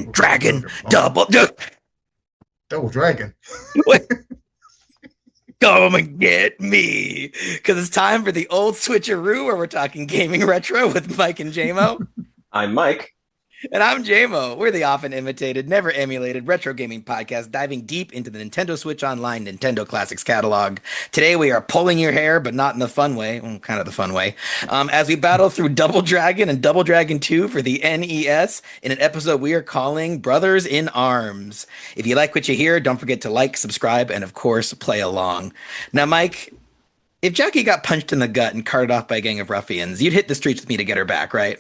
Dragon, Oh, double. Double Dragon. Come and get me. Because it's time for the old switcheroo where we're talking gaming retro with Mike and Jaymo. I'm Mike. And I'm Jaymo. We're the often imitated, never emulated retro gaming podcast diving deep into the Nintendo Switch Online Nintendo Classics catalog. Today we are pulling your hair, but not in the fun way, well, kind of the fun way, as we battle through Double Dragon and Double Dragon 2 for the NES in an episode we are calling Brothers in Arms. If you like what you hear, don't forget to like, subscribe, and of course, play along. Now, Mike, if Jackie got punched in the gut and carted off by a gang of ruffians, you'd hit the streets with me to get her back, right?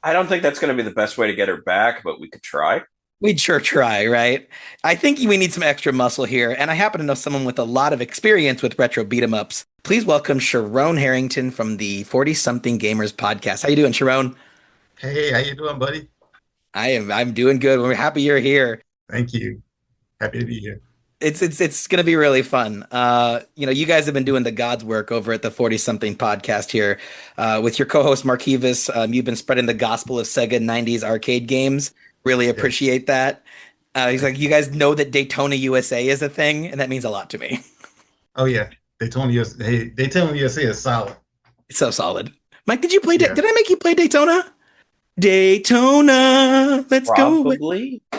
I don't think that's going to be the best way to get her back, but we could try. We'd sure try, right? I think we need some extra muscle here, and I happen to know someone with a lot of experience with retro beat 'em ups. Please welcome Scharonne Harrington from the 40-something Gamers podcast. How you doing, Scharonne? Hey, how you doing, buddy? I'm doing good. We're happy you're here. Thank you. Happy to be here. It's gonna be really fun. You guys have been doing the God's work over at the 40-something podcast here, with your co-host Marquivas. You've been spreading the gospel of Sega '90s arcade games. Really appreciate that. He's like, you guys know that Daytona USA is a thing, and that means a lot to me. Oh yeah, Daytona USA is solid. It's so solid. Mike, did you play? Did I make you play Daytona? Daytona, let's Probably. go.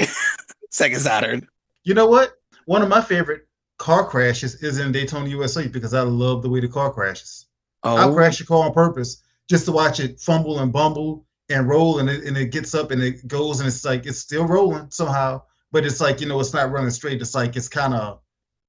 Sega Saturn. You know what? One of my favorite car crashes is in Daytona USA because I love the way the car crashes. I'll crash a car on purpose just to watch it fumble and bumble and roll, and it gets up and it goes, and it's like it's still rolling somehow, but it's like, it's not running straight. It's like it's kind of,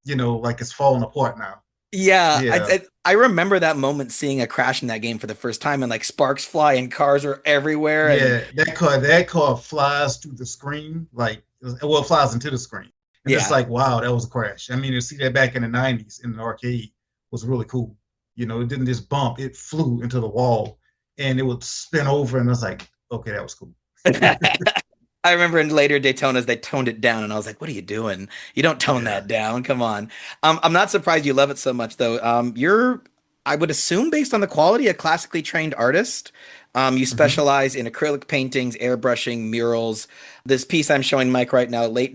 like it's falling apart now. Yeah. I remember that moment, seeing a crash in that game for the first time, and like sparks fly and cars are everywhere. Yeah, that car flies through the screen, it flies into the screen. And it's like, wow, that was a crash. I mean, to see that back in the 90s in the arcade was really cool. It didn't just bump, it flew into the wall and it would spin over, and I was like, okay, that was cool. I remember in later Daytonas, they toned it down, and I was like, what are you doing? You don't tone that down. Come on. I'm not surprised you love it so much, though. You're, I would assume, based on the quality, a classically trained artist. You specialize in acrylic paintings, airbrushing, murals. This piece I'm showing Mike right now, Lake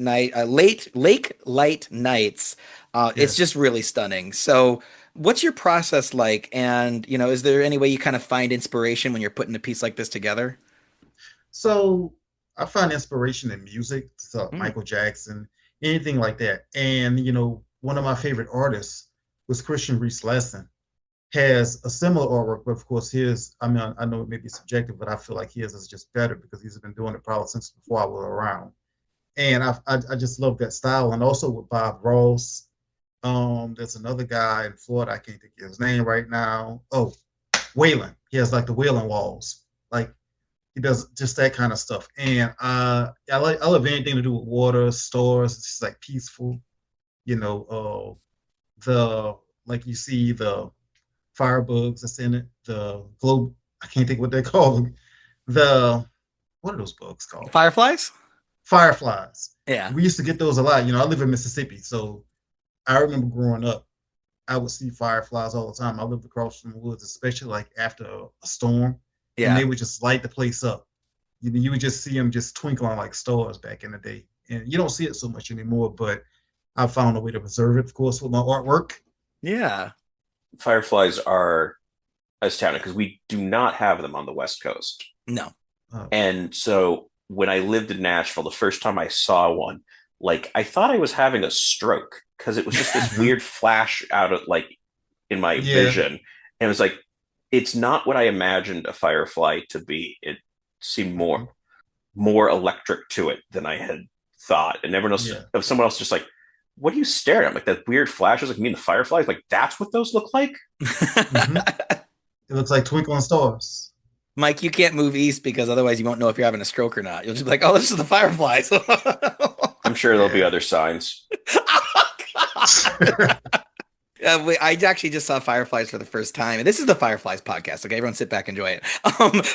Light Nights. It's just really stunning. So what's your process like? And, is there any way you kind of find inspiration when you're putting a piece like this together? So I find inspiration in music, so Michael Jackson, anything like that. And, one of my favorite artists was Christian Reese Lesson. Has a similar artwork, but of course his, I know it may be subjective, but I feel like his is just better because he's been doing it probably since before I was around. And I just love that style. And also with Bob Ross, there's another guy in Florida, I can't think of his name right now. Oh, Waylon. He has like the Waylon walls. Like he does just that kind of stuff. And I love anything to do with water, stores. It's just like peaceful, like you see the firebugs that's in it, the globe, I can't think what they're called. What are those bugs called? Fireflies? Fireflies. Yeah. We used to get those a lot. I live in Mississippi, so I remember growing up, I would see fireflies all the time. I lived across from the woods, especially like after a storm. Yeah. And they would just light the place up. You would just see them just twinkling like stars back in the day. And you don't see it so much anymore, but I found a way to preserve it, of course, with my artwork. Yeah. Fireflies are astounding because we do not have them on the West Coast. No. And so when I lived in Nashville, the first time I saw one, I thought I was having a stroke because it was just this weird flash out of in my vision. And it was like, it's not what I imagined a firefly to be. It seemed more electric to it than I had thought. And everyone else, of someone else just like, what are you staring at? Like that weird flash. I was like, you mean the fireflies? Like, that's what those look like? It looks like twinkling stars. Mike, you can't move east because otherwise you won't know if you're having a stroke or not. You'll just be like, oh, this is the fireflies. I'm sure there'll be other signs. Oh, God. I actually just saw fireflies for the first time, and this is the Fireflies podcast. Okay, everyone sit back, enjoy it.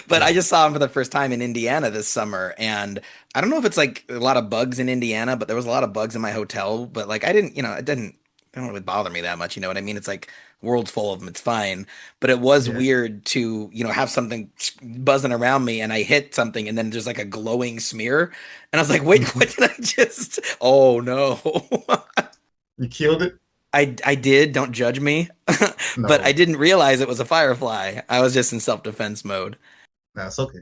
But I just saw them for the first time in Indiana this summer, and I don't know if it's like a lot of bugs in Indiana, but there was a lot of bugs in my hotel. But I didn't they don't really bother me that much. You know what I mean? It's like world's full of them. It's fine. But it was Yeah. weird to, have something buzzing around me and I hit something and then there's like a glowing smear. And I was like, wait, what did I just? Oh no. You killed it? I did, don't judge me. But I No, didn't realize it was a firefly. I was just in self-defense mode. that's okay.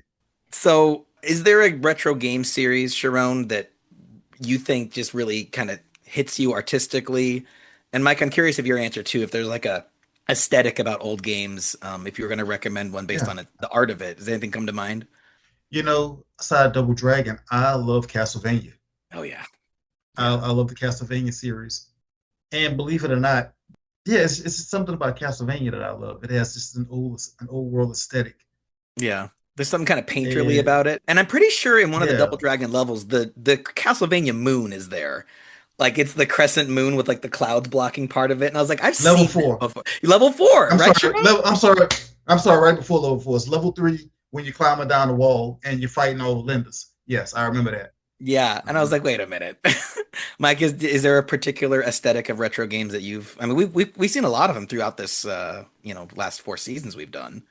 So, is there a retro game series, Sharon, that you think just really kind of hits you artistically? And Mike, I'm curious of your answer too. If there's like a aesthetic about old games, if you were going to recommend one based Yeah. on the art of it, does anything come to mind? Aside Double Dragon, I love Castlevania. Oh yeah, I, yeah, I love the Castlevania series. And believe it or not, yeah, it's just something about Castlevania that I love. It has just an old world aesthetic. yeah. There's something kind of painterly And about it, and I'm pretty sure in one of the yeah, Double Dragon levels, the Castlevania moon is there. Like it's the crescent moon with like the clouds blocking part of it, and I was like, I've level seen that four. before. Level four, I'm right, sorry, Sharon? I'm sorry, right before level four. It's level three when you're climbing down the wall and you're fighting all the Lindas. Yes, I remember that. Yeah, and I was Mhm. like, wait a minute, Mike, is there a particular aesthetic of retro games that you've? I mean, we've seen a lot of them throughout this, last four seasons we've done.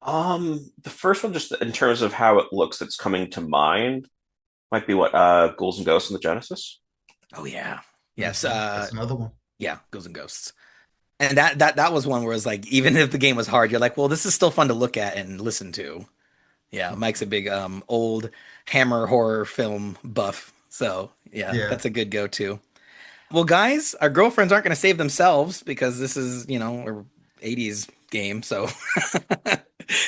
The first one, just in terms of how it looks, that's coming to mind, might be what Ghouls and Ghosts in the Genesis. Oh yeah, yes, That's another one. yeah, Ghosts and Ghosts, and that was one where it's like, even if the game was hard, you're like, well, this is still fun to look at and listen to. Yeah, Mike's a Mhm. big old Hammer horror film buff, so yeah, Yeah, that's a good go-to. Well, guys, our girlfriends aren't going to save themselves because this is, a 80s game. So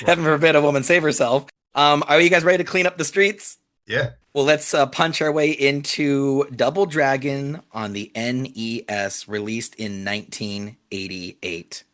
heaven right. forbid a woman save herself. Are you guys ready to clean up the streets? Yeah. Well, let's punch our way into Double Dragon on the NES, released in 1988.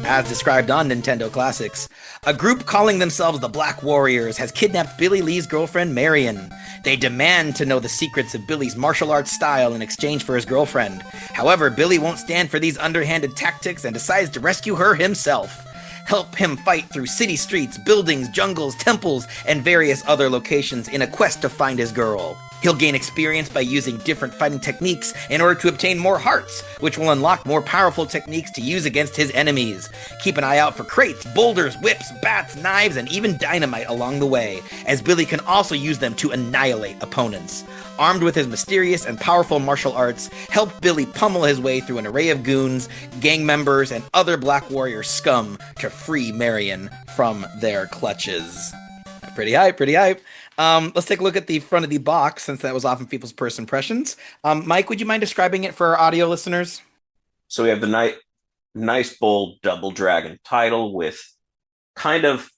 As described on Nintendo Classics, a group calling themselves the Black Warriors has kidnapped Billy Lee's girlfriend, Marion. They demand to know the secrets of Billy's martial arts style in exchange for his girlfriend. However, Billy won't stand for these underhanded tactics and decides to rescue her himself. Help him fight through city streets, buildings, jungles, temples, and various other locations in a quest to find his girl. He'll gain experience by using different fighting techniques in order to obtain more hearts, which will unlock more powerful techniques to use against his enemies. Keep an eye out for crates, boulders, whips, bats, knives, and even dynamite along the way, as Billy can also use them to annihilate opponents. Armed with his mysterious and powerful martial arts, help Billy pummel his way through an array of goons, gang members, and other Black Warrior scum to free Marion from their clutches. Pretty hype, pretty hype. Let's take a look at the front of the box, since that was often people's first impressions. Mike, would you mind describing it for our audio listeners? So we have the nice bold Double Dragon title with kind of,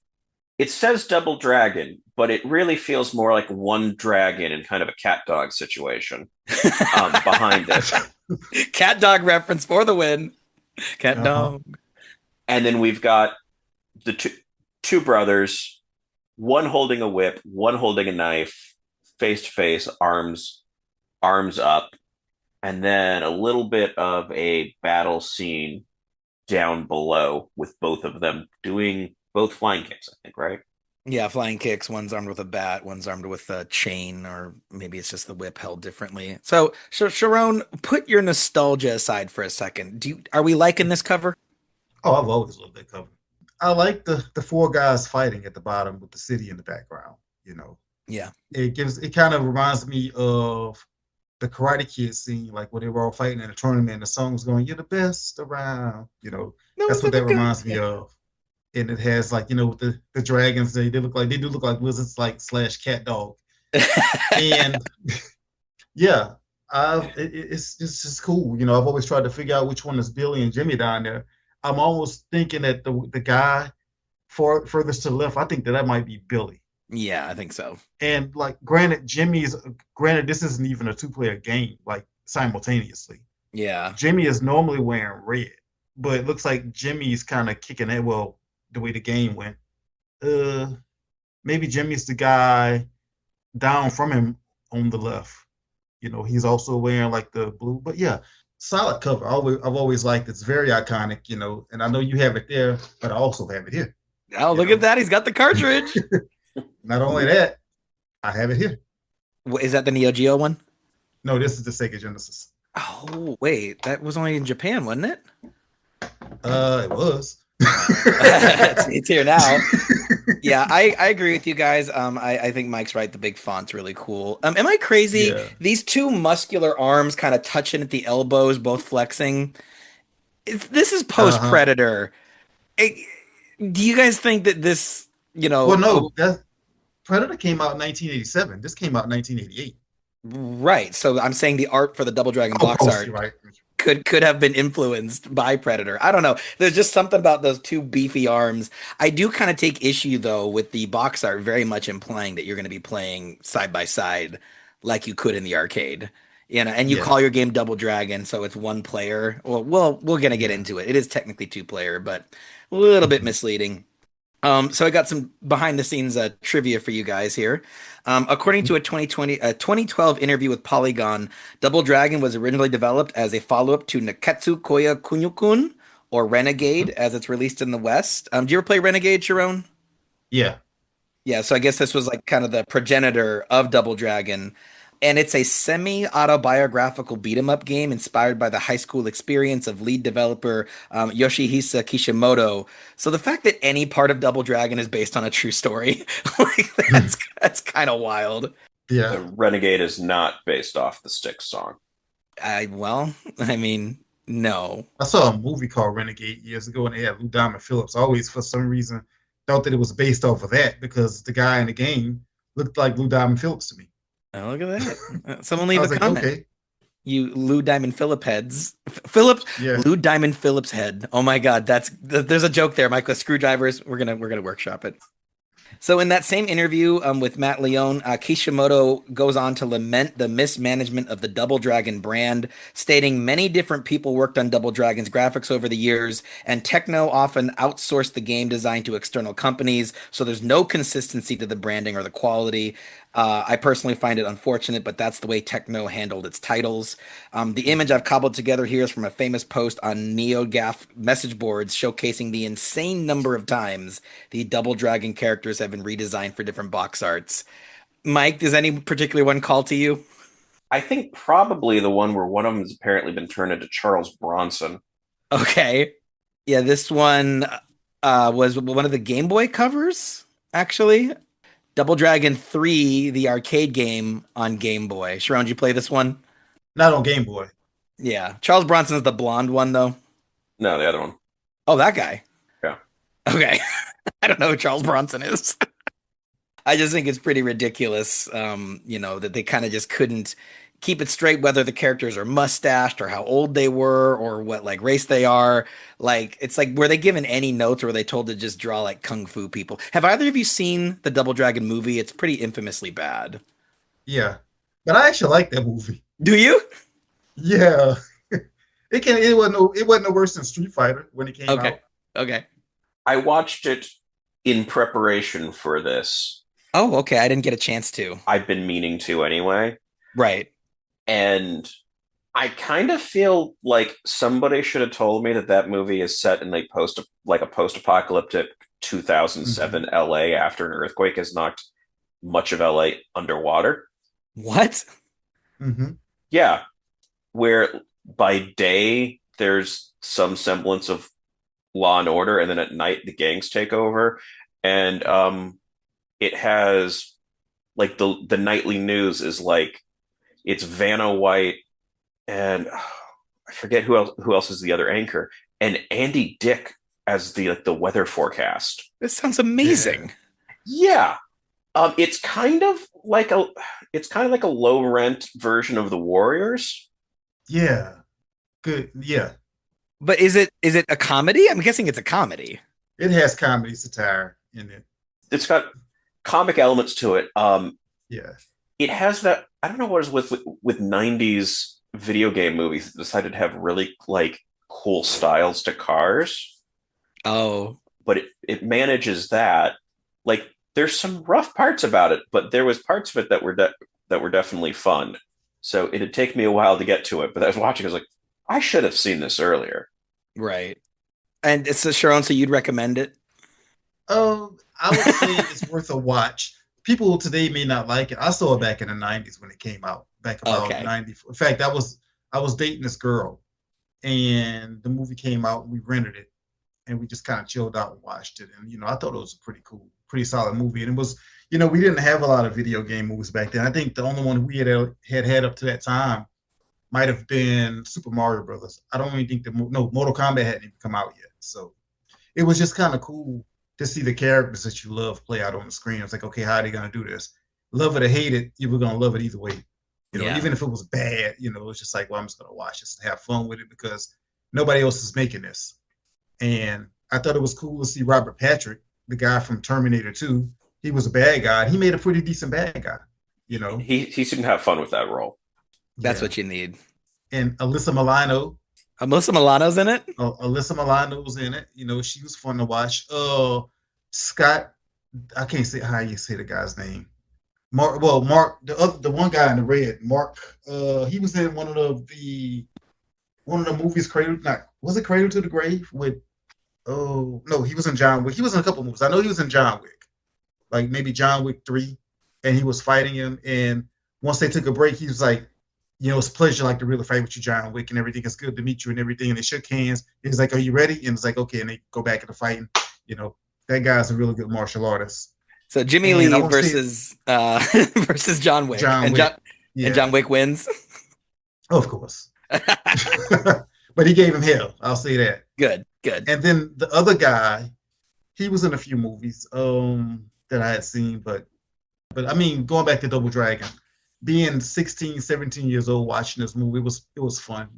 it says Double Dragon, but it really feels more like one dragon in kind of a cat dog situation behind it. Cat dog reference for the win. Cat Uh-huh. dog. And then we've got the two brothers, one holding a whip, one holding a knife, face to face, arms up, and then a little bit of a battle scene down below with both of them doing both flying kicks, I think, right? Yeah, flying kicks. One's armed with a bat, one's armed with a chain, or maybe it's just the whip held differently. So, Sharon, put your nostalgia aside for a second. Are we liking this cover? Oh, I've always loved that cover. I like the four guys fighting at the bottom with the city in the background. You know, Yeah. it kind of reminds me of the Karate Kid scene, like when they were all fighting in a tournament and the song was going, "You're the best around." No That's one's what ever that gonna. reminds me of. And it has like, with the dragons, they do look like wizards, like slash cat dog. And yeah, it's just cool. I've always tried to figure out which one is Billy and Jimmy down there. I'm almost thinking that the guy furthest to the left, I think that might be Billy. Yeah, I think so. And like, granted, this isn't even a two-player game, like simultaneously. Yeah. Jimmy is normally wearing red, but it looks like Jimmy's kind of kicking it. Well, the way the game went, uh, maybe Jimmy's the guy down from him on the left. He's also wearing like the blue, but yeah, solid cover. I've always liked it. It's very iconic, and I know you have it there, but I also have it here. Oh, You look at know, that. He's got the cartridge. not only that, I have it here. Is that the Neo Geo one? No, this is the Sega Genesis. Oh, wait. That was only in Japan, wasn't it? It was. It's here now. Yeah, I agree with you guys. I think Mike's right. The big font's really cool. Am I crazy? Yeah. These two muscular arms kind of touching at the elbows, both flexing. This is post Uh-huh. Predator. Do you guys think that this, Well, no, that Predator came out in 1987. This came out in 1988. right? So I'm saying the art for the Double Dragon Of box course, art you're right. could have been influenced by Predator. I don't know. There's just something about those two beefy arms. I do kind of take issue though with the box art very much implying that you're going to be playing side by side like you could in the arcade. And you Yeah, call your game Double Dragon, so it's one player. Well, we're gonna get yeah. into it. It is technically two player, but a little bit Mhm. misleading. So I got some behind the scenes trivia for you guys here. According to a 2012 interview with Polygon, Double Dragon was originally developed as a follow-up to Neketsu Koya Kunio-kun, or Renegade, Mhm. as it's released in the West. Do you ever play Renegade, Sharon? Yeah. Yeah, so I guess this was like kind of the progenitor of Double Dragon. And it's a semi-autobiographical beat 'em up game inspired by the high school experience of lead developer Yoshihisa Kishimoto. So the fact that any part of Double Dragon is based on a true story, like that's kind of wild. Yeah. The Renegade is not based off the Styx song. I mean, no. I saw a movie called Renegade years ago, and they had Lou Diamond Phillips. I always, for some reason, thought that it was based off of that because the guy in the game looked like Lou Diamond Phillips to me. Oh, look at that. Someone I leave a was like, comment. okay, You Lou Diamond Phillip heads. Phillips yeah. Lou Diamond Phillips head. Oh my God, there's a joke there, Michael. Screwdrivers. We're gonna workshop it. So in that same interview with Matt Leone, Kishimoto goes on to lament the mismanagement of the Double Dragon brand, stating many different people worked on Double Dragon's graphics over the years, and Techno often outsourced the game design to external companies, so there's no consistency to the branding or the quality. I personally find it unfortunate, but that's the way Techno handled its titles. The image I've cobbled together here is from a famous post on NeoGAF message boards showcasing the insane number of times the Double Dragon characters have been redesigned for different box arts. Mike, does any particular one call to you? I think probably the one where one of them has apparently been turned into Charles Bronson. Okay. Yeah, this one was one of the Game Boy covers, actually. Double Dragon 3, the arcade game on Game Boy. Sharon, did you play this one? Not on Game Boy. Yeah. Charles Bronson's the blonde one, though. No, the other one. Oh, that guy. Yeah. Okay. I don't know who Charles Bronson is. I just think it's pretty ridiculous, that they kind of just couldn't keep it straight whether the characters are mustached or how old they were or what like race they are. Like it's like were they given any notes or were they told to just draw like kung fu people? Have either of you seen the Double Dragon movie? It's pretty infamously bad. Yeah, but I actually like that movie. Do you? Yeah, it wasn't no worse than Street Fighter when it came Okay. out. Okay. I watched it in preparation for this. Oh, okay. I didn't get a chance to. I've been meaning to anyway. Right. And I kind of feel like somebody should have told me that that movie is set in like a post-apocalyptic 2007 Hmm. LA after an earthquake has knocked much of LA underwater. What? Hmm. Yeah, where by day there's some semblance of law and order, and then at night the gangs take over, and it has like the nightly news is like it's Vanna White and I forget who else is the other anchor, and Andy Dick as the weather forecast. This sounds Yeah, amazing. Yeah, it's kind of like a low rent version of the Warriors. yeah, good. Yeah, But is it a comedy? I'm guessing it's a comedy. it has comedy satire in it. It's got comic elements to it. Yeah, It has that I don't know what is with 90s video game movies that decided to have really like cool styles to cars, Oh, but it manages that. Like there's some rough parts about it, but there was parts of it that were definitely fun. So it'd take me a while to get to it, but I was watching, I was like, I should have seen this earlier. right. And it's a Sharon, so you'd recommend it? I would say it's worth a watch. People today may not like it. I saw it back in the '90s when it came out, back about Okay. '90. In fact, I was dating this girl, and the movie came out, and we rented it, and we just kind of chilled out and watched it. And I thought it was a pretty cool, pretty solid movie. And it was, we didn't have a lot of video game movies back then. I think the only one we had up to that time might have been Super Mario Brothers. I don't even think no, Mortal Kombat hadn't even come out yet. So it was just kind of cool to see the characters that you love play out on the screen. It's like, okay, how are they gonna do this? Love it or hate it, you were gonna love it either way. Yeah. Even if it was bad, it's just like, well, I'm just gonna watch this and have fun with it because nobody else is making this. And I thought it was cool to see Robert Patrick, the guy from Terminator 2. He was a bad guy. He made a pretty decent bad guy, you know? He seemed to have fun with that role. That's Yeah. what you need. And Alyssa Milano, Melissa Milano's in it? Alyssa Milano was in it. She was fun to watch. Scott, I can't say how you say the guy's name. Mark, the one guy in the red, Mark. He was in one of the movies. Cradle, not was it Cradle to the Grave with? Oh no, he was in John Wick. He was in a couple movies. I know he was in John Wick, like maybe John Wick 3, and he was fighting him. And once they took a break, he was like, it's a pleasure like to really fight with you, John Wick, and everything. It's good to meet you and everything. And they shook hands. He was like, "Are you ready?" And it's like, "Okay." And they go back into fighting. You know, that guy's a really good martial artist. So Jimmy And I Lee want to say versus versus John Wick. John And Wick. John Yeah, Wick wins. of course. But he gave him hell. I'll say that. Good, good. And then the other guy, he was in a few movies that I had seen, but I mean, going back to Double Dragon, being 16, 17 years old watching this movie, it was fun.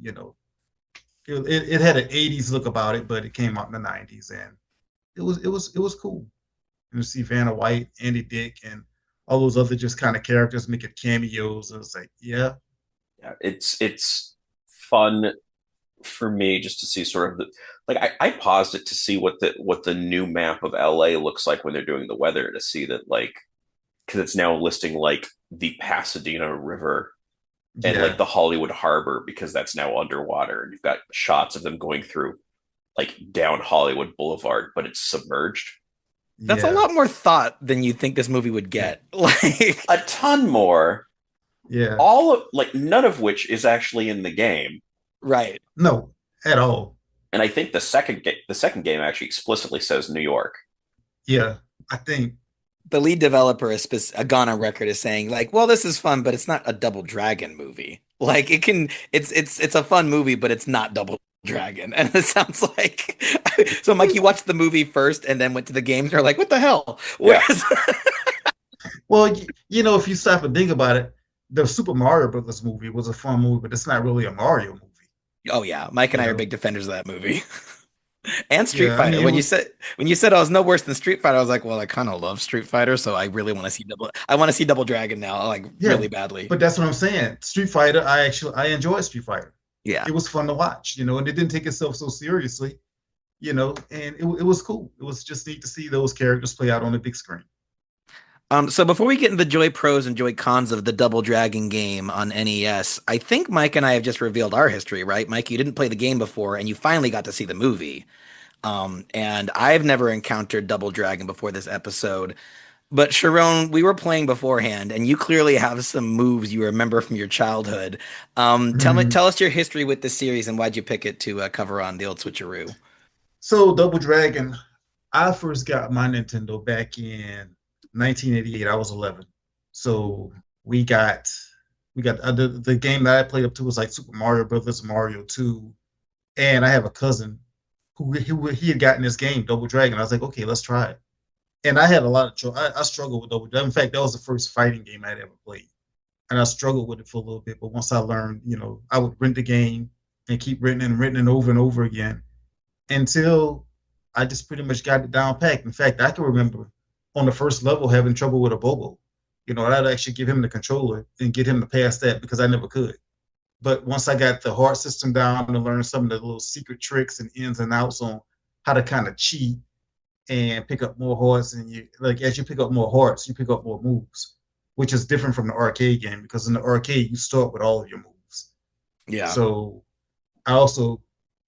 It had an 80s look about it, but it came out in the 90s, and it was cool. And to see Vanna White, Andy Dick, and all those other just kind of characters making cameos. And it's like, yeah, Yeah, it's fun for me just to see sort of the like I paused it to see what the new map of LA looks like when they're doing the weather to see that like because it's now listing like the Pasadena River and like yeah, the Hollywood Harbor because that's now underwater and you've got shots of them going through like down Hollywood Boulevard, but it's submerged. That's a yeah, lot more thought than you think this movie would get. Like, A ton more, yeah. all of like none of which is actually in the game. right. No, at all. And I think the second game actually explicitly says New York. Yeah, I think. The lead developer is gone on record as saying, like, well, this is fun, but it's not a Double Dragon movie. Like, it's a fun movie, but it's not Double Dragon. And it sounds like, so Mike, you watched the movie first and then went to the games. And you're like, what the hell? Yeah. Where's, Well, if you stop and think about it, the Super Mario Brothers movie was a fun movie, but it's not really a Mario movie. oh yeah, Mike and You I are know? big defenders of that movie. And Street Yeah, I Fighter. mean, it was. When you said I was no worse than Street Fighter, I was like, well, I kind of love Street Fighter, so I really want to see Double Dragon now, like Yeah, really badly. but that's what I'm saying. Street Fighter, I enjoyed Street Fighter. Yeah. It was fun to watch, and it didn't take itself so seriously, and it was cool. It was just neat to see those characters play out on the big screen. So before we get into the joy pros and joy cons of the Double Dragon game on NES, I think Mike and I have just revealed our history, right? Mike, you didn't play the game before, and you finally got to see the movie. And I've never encountered Double Dragon before this episode. But Scharonne, we were playing beforehand, and you clearly have some moves you remember from your childhood. Mhm. Tell us your history with this series and why'd you pick it to cover on the old switcheroo? So Double Dragon, I first got my Nintendo back in 1988. I was 11. So we got the game that I played up to was like Super Mario Brothers, Mario 2, and I have a cousin who he had gotten this game Double Dragon. I was like, okay, let's try it. And I had a lot of trouble. I struggled with Double Dragon. In fact, that was the first fighting game I'd ever played, and I struggled with it for a little bit. But once I learned, I would rent the game and keep renting it over and over again until I just pretty much got it down packed. In fact, I can remember on the first level having trouble with a Bobo. I'd actually give him the controller and get him to pass that because I never could. But once I got the heart system down and learned some of the little secret tricks and ins and outs on how to kind of cheat and pick up more hearts, and you like as you pick up more hearts, you pick up more moves, which is different from the arcade game because in the arcade you start with all of your moves. Yeah. So I also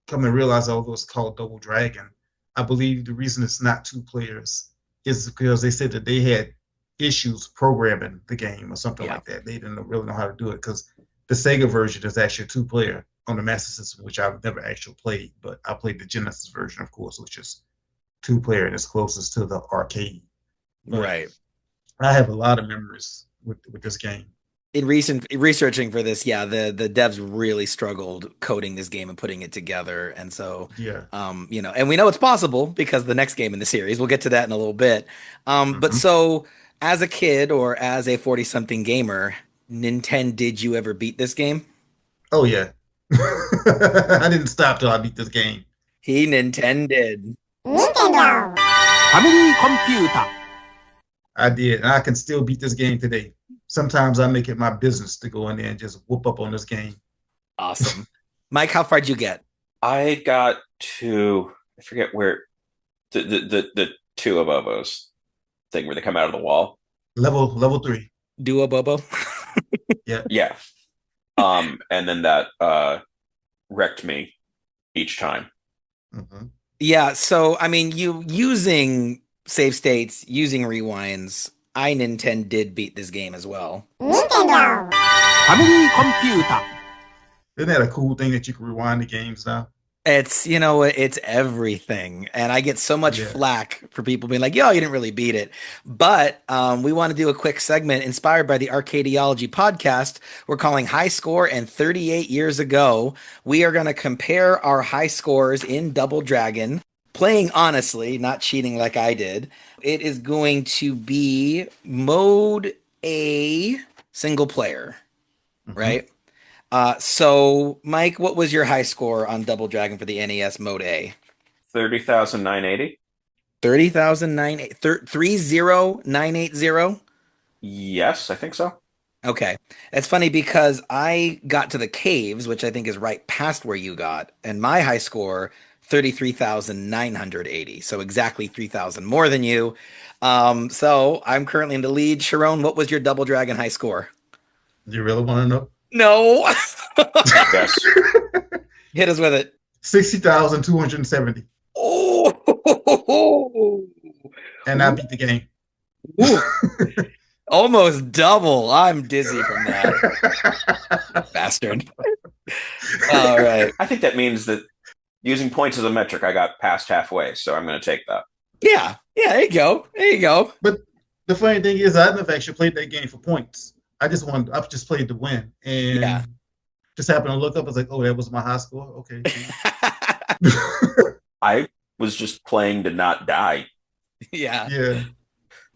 come to realize although it's called Double Dragon, I believe the reason it's not two players is because they said that they had issues programming the game or something Yeah. like that. They didn't really know how to do it because the Sega version is actually a two-player on the Master System, which I've never actually played, but I played the Genesis version, of course, which is two-player and it's closest to the arcade. But Right. I have a lot of memories with this game. In recent researching for this, yeah, the devs really struggled coding this game and putting it together. And so, Yeah. and we know it's possible because the next game in the series, we'll get to that in a little bit. But Mm-hmm. so as a kid or as a 40 something gamer, Nintendo, did you ever beat this game? Oh yeah. I didn't stop till I beat this game. He Nintended. Nintendo. I did, and I can still beat this game today. Sometimes I make it my business to go in there and just whoop up on this game. Awesome. Mike, how far did you get? I got to, I forget where, the two of those thing where they come out of the wall. Level 3. Duo Bobo? Yeah. Yeah. And then that wrecked me each time. Mm-hmm. Yeah, so I mean, you using save states, using rewinds, I Nintendo did beat this game as well. Nintendo. Isn't that a cool thing that you can rewind the games now? It's everything. And I get so much Yeah. flack for people being like, yo, you didn't really beat it. But we want to do a quick segment inspired by the Arcadiology podcast. We're calling High Score and 38 Years Ago. We are going to compare our high scores in Double Dragon, playing honestly, not cheating like I did. It is going to be mode A single player, Mm-hmm. right? So Mike, what was your high score on Double Dragon for the NES Mode A? 30,980. 30,980. Yes, I think so. Okay. It's funny because I got to the caves, which I think is right past where you got, and my high score 33,980. So exactly 3,000 more than you. So I'm currently in the lead. Scharonne, what was your Double Dragon high score? You really want to know? No. Yes. Hit us with it. 60,270. Oh, And I beat the game. ooh, almost double. I'm dizzy from that. Bastard. All right. I think that means that using points as a metric, I got past halfway, so I'm going to take that. Yeah. Yeah, there you go. There you go. But the funny thing is, I never actually played that game for points. I've just played to win. Yeah. And just happened to look up. I was like, oh, that was my high score. Okay. I was just playing to not die. Yeah. Yeah.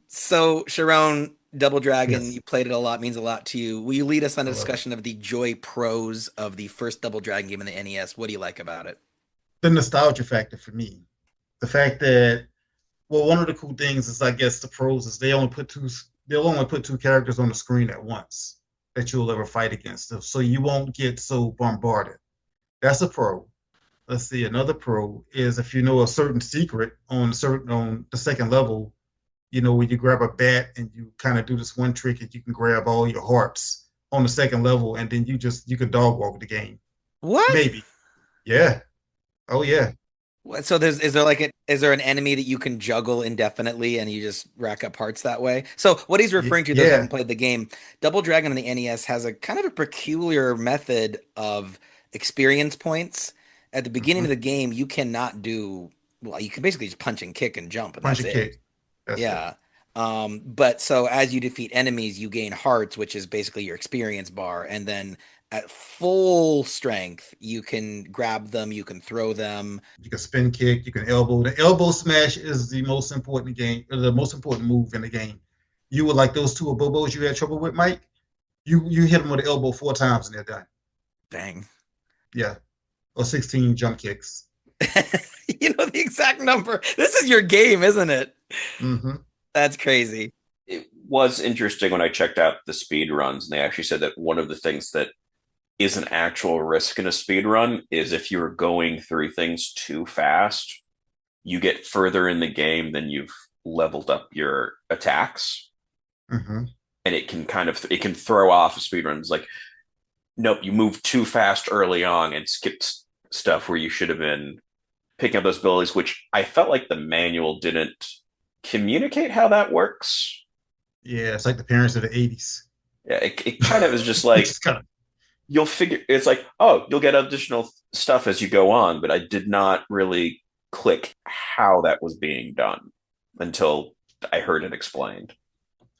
So, Scharonne, Double Dragon, Yes. you played it a lot, means a lot to you. Will you lead us on I a love it. discussion of the joy pros of the first Double Dragon game in the NES? What do you like about it? The nostalgia factor for me. The fact that, well, one of the cool things is, I guess, the pros is they'll only put two characters on the screen at once that you'll ever fight against. So you won't get so bombarded. That's a pro. Let's see, another pro is if you know a certain secret on the second level, where you grab a bat and you kind of do this one trick and you can grab all your hearts on the second level and then you can dog walk the game. What? Maybe. Yeah. Oh yeah. So is there an enemy that you can juggle indefinitely and you just rack up hearts that way? So what he's referring to, those who Yeah. haven't played the game, Double Dragon on the NES has a kind of a peculiar method of experience points. At the beginning Hmm. of the game, you cannot do well, you can basically just punch and kick and jump, and Punch that's and it. kick. That's it. Yeah. But so as you defeat enemies, you gain hearts, which is basically your experience bar, and then at full strength, you can grab them, you can throw them. You can spin kick, you can elbow. The elbow smash is the most important the most important move in the game. You would like those two abobos you had trouble with, Mike. You hit them with the elbow 4 times and they're done. Dang. Yeah, or 16 jump kicks. You know the exact number. This is your game, isn't it? Hmm. That's crazy. It was interesting when I checked out the speed runs, and they actually said that one of the things that is an actual risk in a speed run is if you're going through things too fast, you get further in the game than you've leveled up your attacks, Hmm. and it can throw off a speed run. It's like, nope, you moved too fast early on and skipped stuff where you should have been picking up those abilities, which I felt like the manual didn't communicate how that works. Yeah, it's like the parents of the 80s. Yeah, it kind of is just like Just kind of, you'll figure it's like, oh, you'll get additional stuff as you go on, but I did not really click how that was being done until I heard it explained.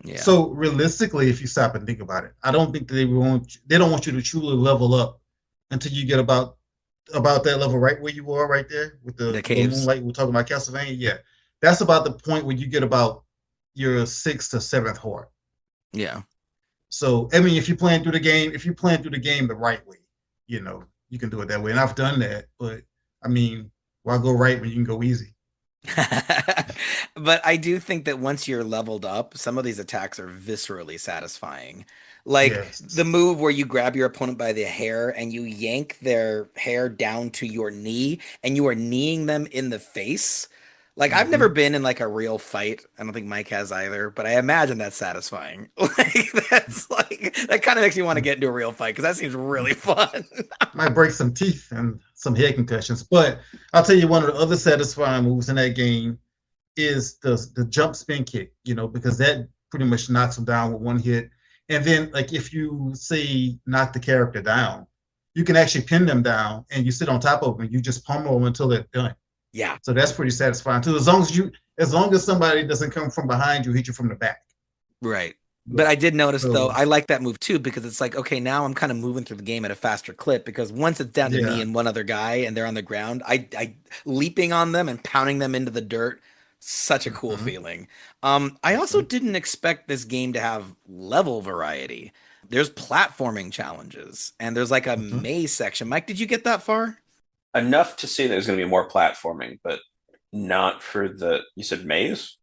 Yeah. so realistically, if you stop and think about it, I don't think they don't want you to truly level up until you get about that level right where you are right there with The the caves. moonlight. We're talking about Castlevania. Yeah, that's about the point where you get about your sixth to seventh heart. Yeah. So I mean, if you're playing through the game the right way, you can do it that way. And I've done that, but I mean, why go right when you can go easy? But I do think that once you're leveled up, some of these attacks are viscerally satisfying. Like the Yes. move where you grab your opponent by the hair and you yank their hair down to your knee and you are kneeing them in the face. Like I've never Hmm. been in like a real fight. I don't think Mike has either, but I imagine that's satisfying. Like that's like that kind of makes me want to get into a real fight because that seems really fun. Might break some teeth and some head concussions, but I'll tell you one of the other satisfying moves in that game is the jump spin kick. Because that pretty much knocks them down with one hit. And then, like, if you say knock the character down, you can actually pin them down, and you sit on top of them. And you just pummel them until they're done. Yeah. So that's pretty satisfying too. As long as somebody doesn't come from behind you, hit you from the back. Right. But I did notice though, So I like that move too because it's like, okay, now I'm kind of moving through the game at a faster clip because once it's down to me yeah. and one other guy and they're on the ground, I leaping on them and pounding them into the dirt, such a cool Hmm. feeling. I also Hmm. didn't expect this game to have level variety. There's platforming challenges and there's like a Hmm. maze section. Mike, did you get that far? Enough to see there's going to be more platforming, but not for the. You said maze?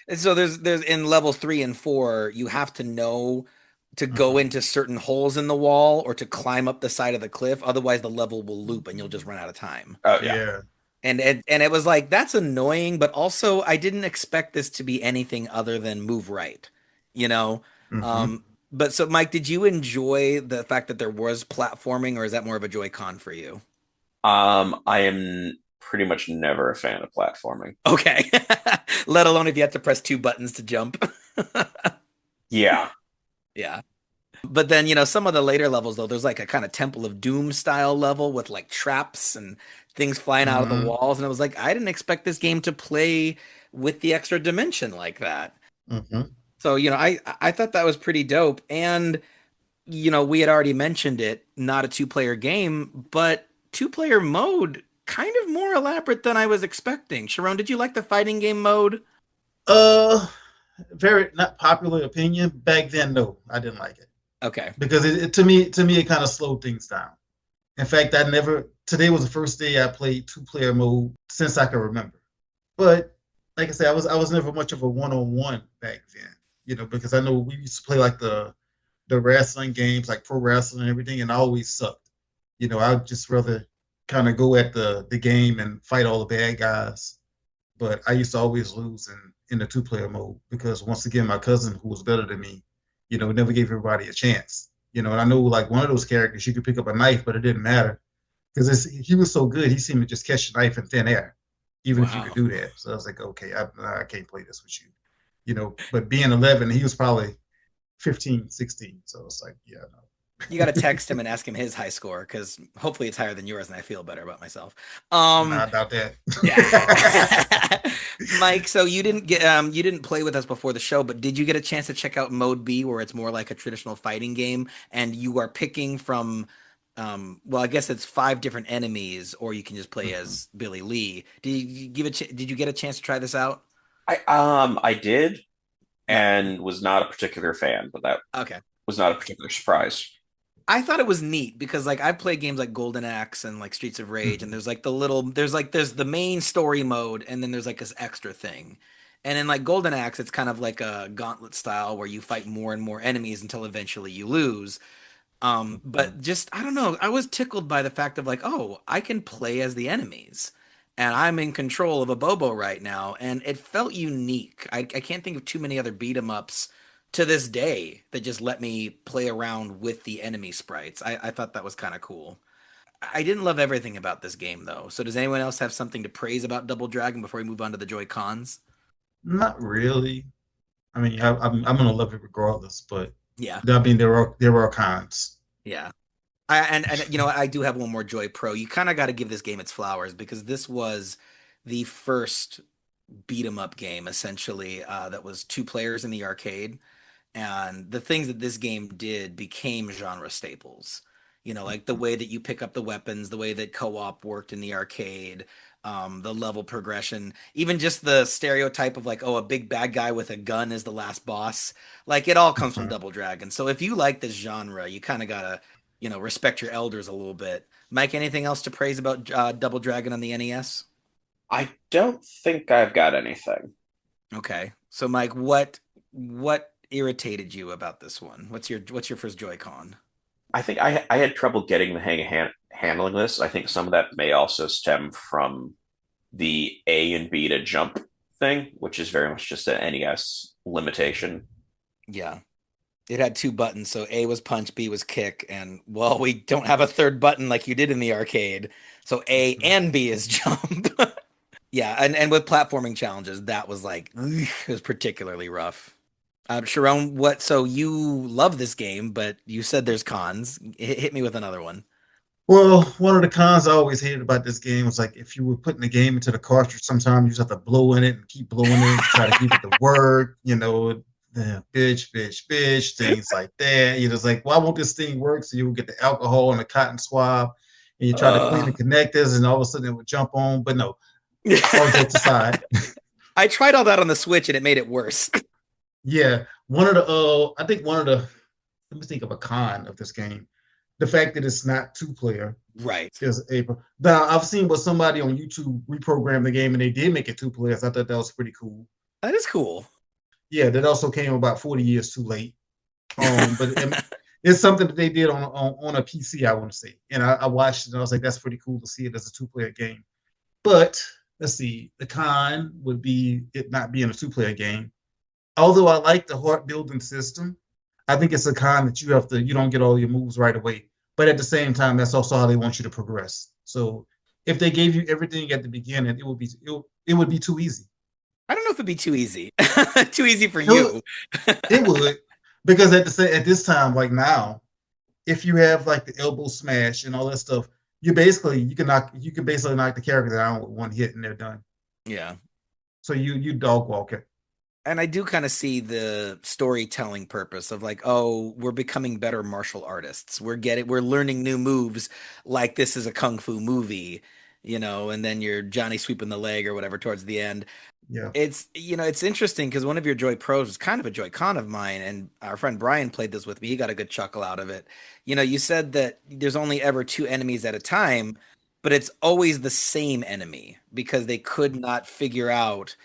And so there's in level 3 and 4, you have to know to go Hmm. into certain holes in the wall or to climb up the side of the cliff. Otherwise, the level will loop and you'll just run out of time. Oh yeah. Yeah. And it was like that's annoying, but also I didn't expect this to be anything other than move right, you know. Hmm. Um, but so Mike, did you enjoy the fact that there was platforming, or is that more of a Joy-Con for you? I am pretty much never a fan of platforming. Okay, let alone if you have to press two buttons to jump. Yeah. Yeah. But then, some of the later levels, though, there's like a kind of Temple of Doom style level with like traps and things flying out of the Hmm. walls. And I was like, I didn't expect this game to play with the extra dimension like that. Hmm. So, I thought that was pretty dope. And, we had already mentioned it, not a two-player game, but two-player mode kind of more elaborate than I was expecting. Sharon, did you like the fighting game mode? Uh, Very not popular opinion back then. No, I didn't like it Okay. because to me it kind of slowed things down. In fact, I never. Today was the first day I played two-player mode since I can remember. But like I said, I was never much of a one-on-one back then. Because I know we used to play like the wrestling games, like pro wrestling and everything, and I always sucked. I'd just rather kind of go at the game and fight all the bad guys. But I used to always lose in the two-player mode because once again, my cousin who was better than me, never gave everybody a chance. And I know like one of those characters, you could pick up a knife, but it didn't matter because he was so good. He seemed to just catch the knife in thin air, even if you could Wow. do that. So I was like, okay, I can't play this with you. But being 11, he was probably 15, 16. So it's like, yeah, no. You got to text him and ask him his high score because hopefully it's higher than yours and I feel better about myself. Not about Yeah. that. Mike, so you didn't play with us before the show, but did you get a chance to check out Mode B where it's more like a traditional fighting game and you are picking from well, I guess it's five different enemies or you can just play Mhm. as Billy Lee. Did you get a chance to try this out? I did No. and was not a particular fan, but that Okay. was not a particular surprise. I thought it was neat because like I've played games like Golden Axe and like Streets of Rage and Mhm. there's like there's the main story mode and then there's like this extra thing. And in like Golden Axe it's kind of like a gauntlet style where you fight more and more enemies until eventually you lose. Mhm. But just I don't know, I was tickled by the fact of like, oh, I can play as the enemies. And I'm in control of a Bobo right now, and it felt unique. I can't think of too many other beat 'em ups to this day that just let me play around with the enemy sprites. I thought that was kind of cool. I didn't love everything about this game though. So does anyone else have something to praise about Double Dragon before we move on to the Joy Cons? Not really. I mean, I'm gonna love it regardless, but Yeah, I mean, there are cons. yeah. And you know I do have one more Joy Pro. You kind of got to give this game its flowers because this was the first beat 'em up game essentially that was two players in the arcade. And the things that this game did became genre staples. You know, like the way that you pick up the weapons, the way that co-op worked in the arcade, the level progression, even just the stereotype of like, oh, a big bad guy with a gun is the last boss. Like it all comes from Mhm. Double Dragon. So if you like this genre, you kind of gotta, respect your elders a little bit. Mike, anything else to praise about Double Dragon on the NES? I don't think I've got anything. Okay. So Mike, what irritated you about this one? What's your first Joy-Con? I think I had trouble getting the hang of handling this. I think some of that may also stem from the A and B to jump thing, which is very much just an NES limitation. Yeah. It had two buttons, so A was punch, B was kick, and well, we don't have a third button like you did in the arcade. So A and B is jump. Yeah, and with platforming challenges, that was like it was particularly rough. Sharon, so you love this game, but you said there's cons. Hit me with another one. Well, one of the cons I always hated about this game was like if you were putting the game into the cartridge, sometimes you just have to blow in it and keep blowing it to try to get it to work. The bitch, things like that. You're just like, why won't this thing work? So you would get the alcohol and the cotton swab, and you try to clean the Uh, connectors, and all of a sudden it would jump on. But no, all jokes aside, I tried all that on the Switch and it made it worse. yeah, I think one of the, let me think of a con of this game. The fact that it's not two player Right. is a. Now I've seen what somebody on YouTube reprogrammed the game and they did make it two players. I thought that was pretty cool. That is cool. Yeah, that also came about 40 years too late. But it's something that they did on a PC, I want to say. And I watched it and I was like, that's pretty cool to see it as a two-player game. But let's see, the con would be it not being a two-player game. Although I like the heart building system, I think it's a con that you don't get all your moves right away. But at the same time, that's also how they want you to progress. So if they gave you everything at the beginning, it would be too easy. I don't know if it'd be too easy. Too easy for It would, you. it would because at this time, like now, if you have like the elbow smash and all that stuff, you can basically knock the character down with one hit and they're done. Yeah. So you dog walk it. And I do kind of see the storytelling purpose of like, oh, we're becoming better martial artists. We're learning new moves like this is a kung fu movie, and then you're Johnny sweeping the leg or whatever towards the end. Yeah. It's interesting because one of your Joy Pros was kind of a Joy Con of mine, and our friend Brian played this with me. He got a good chuckle out of it. You said that there's only ever two enemies at a time, but it's always the same enemy because they could not figure out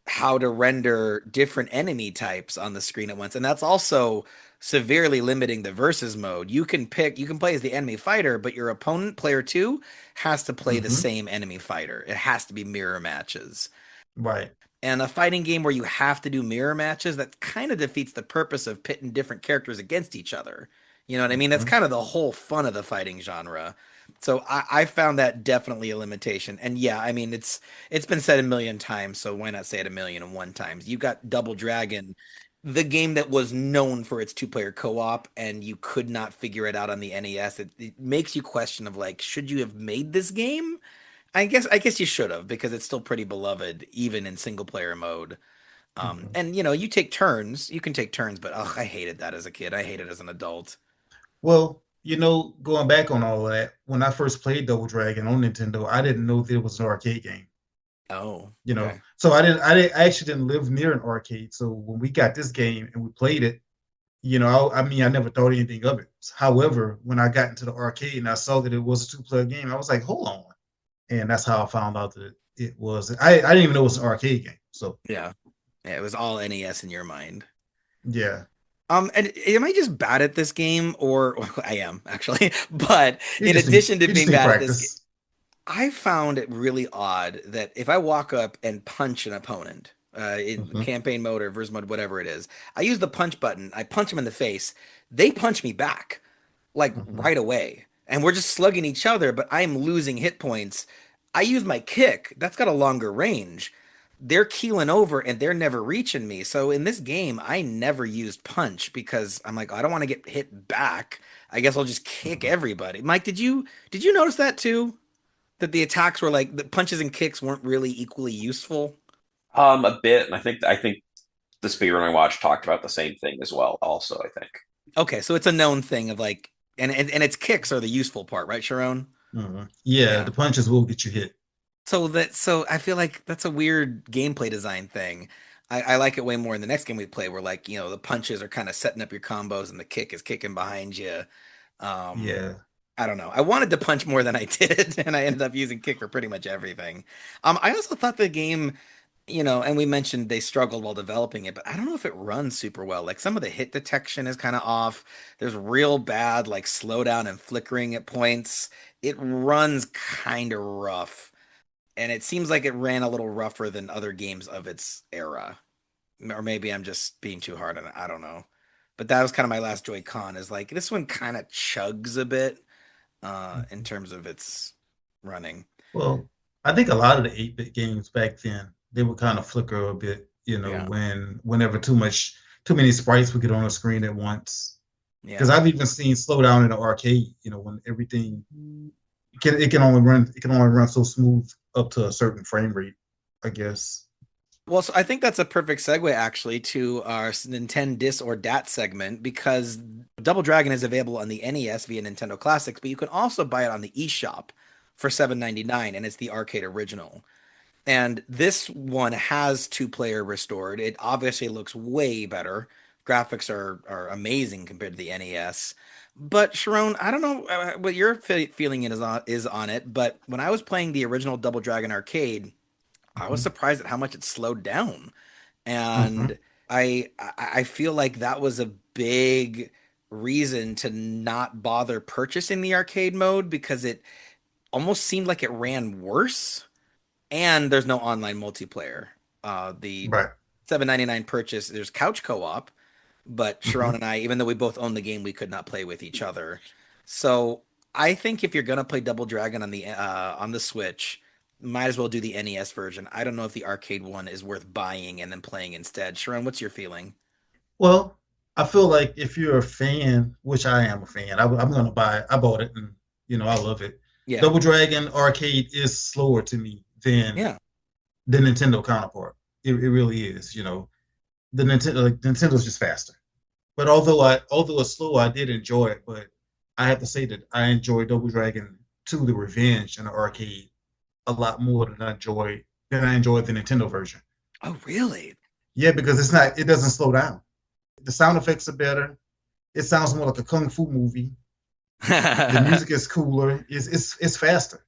how to render different enemy types on the screen at once. And that's also severely limiting the versus mode. You can play as the enemy fighter, but your opponent, player two, has to play the Hmm. same enemy fighter. It has to be mirror matches. Right. And a fighting game where you have to do mirror matches, that kind of defeats the purpose of pitting different characters against each other. You know what I mean? That's Hmm. kind of the whole fun of the fighting genre. So I found that definitely a limitation. And yeah, I mean it's been said a million times, so why not say it a million and one times? You got Double Dragon, the game that was known for its two-player co-op, and you could not figure it out on the NES. It makes you question of like, should you have made this game? I guess you should have because it's still pretty beloved even in single player mode. Hmm. And you can take turns, but I hated that as a kid. I hate it as an adult. Well, going back on all of that, when I first played Double Dragon on Nintendo, I didn't know there was an arcade game. Oh, okay. So I actually didn't live near an arcade. So when we got this game and we played it, I mean, I never thought anything of it. However, when I got into the arcade and I saw that it was a two-player game, I was like, hold on. And that's how I found out that it was. I didn't even know it was an arcade game. So Yeah. Yeah, it was all NES in your mind. yeah, And am I just bad at this game, or well, I am actually? But you in just need addition to you just being need bad at this game, practice. I found it really odd that if I walk up and punch an opponent, in Hmm. campaign mode or verse mode, whatever it is, I use the punch button. I punch them in the face. They punch me back like Hmm. right away. and we're just slugging each other, but I'm losing hit points. I use my kick. That's got a longer range. They're keeling over and they're never reaching me. So in this game, I never used punch because I'm like, I don't want to get hit back. I guess I'll just kick Mhm. everybody. Mike, did you notice that too? That the attacks were like the punches and kicks weren't really equally useful? A bit, and I think the speedrun I watched talked about the same thing as well. Also, I think. Okay, so it's a known thing of like and its kicks are the useful part, right, Scharonne? Yeah, Yeah. the punches will get you hit. So I feel like that's a weird gameplay design thing. I like it way more in the next game we play where like, the punches are kind of setting up your combos and the kick is kicking behind you. Um Yeah. I don't know. I wanted to punch more than I did, and I ended up using kick for pretty much everything. I also thought the game, and we mentioned they struggled while developing it, but I don't know if it runs super well. Like some of the hit detection is kind of off. There's real bad like slowdown and flickering at points. It runs kind of rough and it seems like it ran a little rougher than other games of its era. Or maybe I'm just being too hard on it. I don't know. But that was kind of my last Joy-Con is like this one kind of chugs a bit in Mhm. terms of its running. Well, I think a lot of the 8-bit games back then, they would kind of flicker a bit, Yeah. whenever too many sprites would get on the screen at once. Because Yeah. I've even seen slowdown in the arcade, when everything it can only run so smooth up to a certain frame rate, I guess. Well, so I think that's a perfect segue actually to our NintenDIS-or-DAT segment because Double Dragon is available on the NES via Nintendo Classics, but you can also buy it on the eShop for $7.99 and it's the arcade original. And this one has two-player restored. It obviously looks way better. Graphics are amazing compared to the NES. But Sharon, I don't know what your feeling is on it, but when I was playing the original Double Dragon arcade, I was Mhm. surprised at how much it slowed down. Mhm. And I feel like that was a big reason to not bother purchasing the arcade mode because it almost seemed like it ran worse and there's no online multiplayer. The Right. 7.99 purchase, there's couch co-op, but Sharon Mhm. and I, even though we both own the game, we could not play with each other. So I think if you're gonna play Double Dragon on the Switch, might as well do the NES version. I don't know if the arcade one is worth buying and then playing instead. Sharon, what's your feeling? Well, I feel like if you're a fan, which I am a fan, I'm gonna buy it. I bought it, and I love it. Yeah, Double Dragon Arcade is slower to me than yeah. the Nintendo counterpart. It really is. Nintendo's just faster. But although it's slow, I did enjoy it. But I have to say that I enjoy Double Dragon 2: The Revenge in the arcade a lot more than I enjoyed the Nintendo version. Oh, really? Yeah, because it doesn't slow down. The sound effects are better. It sounds more like a kung fu movie. The music is cooler. It's faster.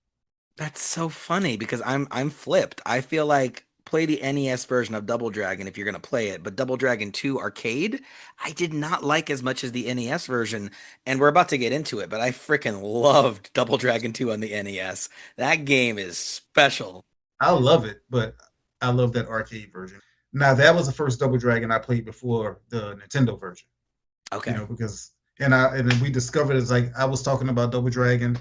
That's so funny because I'm flipped. I feel like play the NES version of Double Dragon if you're gonna play it, but Double Dragon 2 Arcade, I did not like as much as the NES version, and we're about to get into it, but I freaking loved Double Dragon 2 on the NES. That game is special. I love it, but I love that arcade version. Now that was the first Double Dragon I played before the Nintendo version. Okay. Because and then we discovered it's like I was talking about Double Dragon,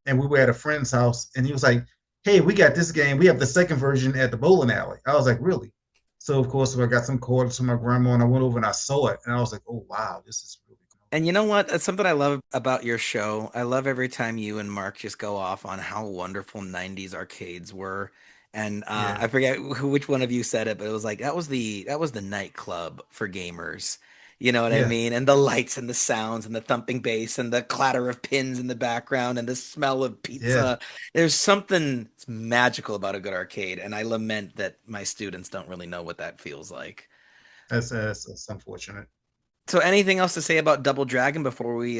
and we were at a friend's house, and he was like, "Hey, we got this game. We have the second version at the bowling alley." I was like, "Really?" So of course, I got some cords from my grandma, and I went over and I saw it, and I was like, "Oh wow, this is really cool." And you know what? That's something I love about your show. I love every time you and Mark just go off on how wonderful 90s arcades were. And Yeah, I forget which one of you said it, but it was like that was the nightclub for gamers. You know what I yeah, mean? And the lights and the sounds and the thumping bass and the clatter of pins in the background and the smell of yeah. pizza. There's something magical about a good arcade, and I lament that my students don't really know what that feels like. That's unfortunate. So anything else to say about Double Dragon before we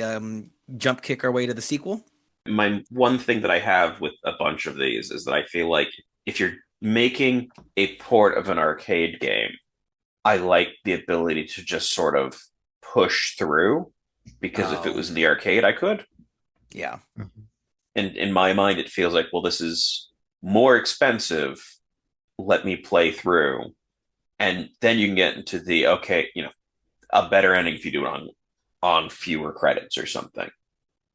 jump kick our way to the sequel? My one thing that I have with a bunch of these is that I feel like if you're making a port of an arcade game, I like the ability to just sort of push through because if it Oh, was in the arcade, I could. yeah. Mhm. And in my mind, it feels like, well, this is more expensive. Let me play through. And then you can get into the, okay, a better ending if you do it on fewer credits or something.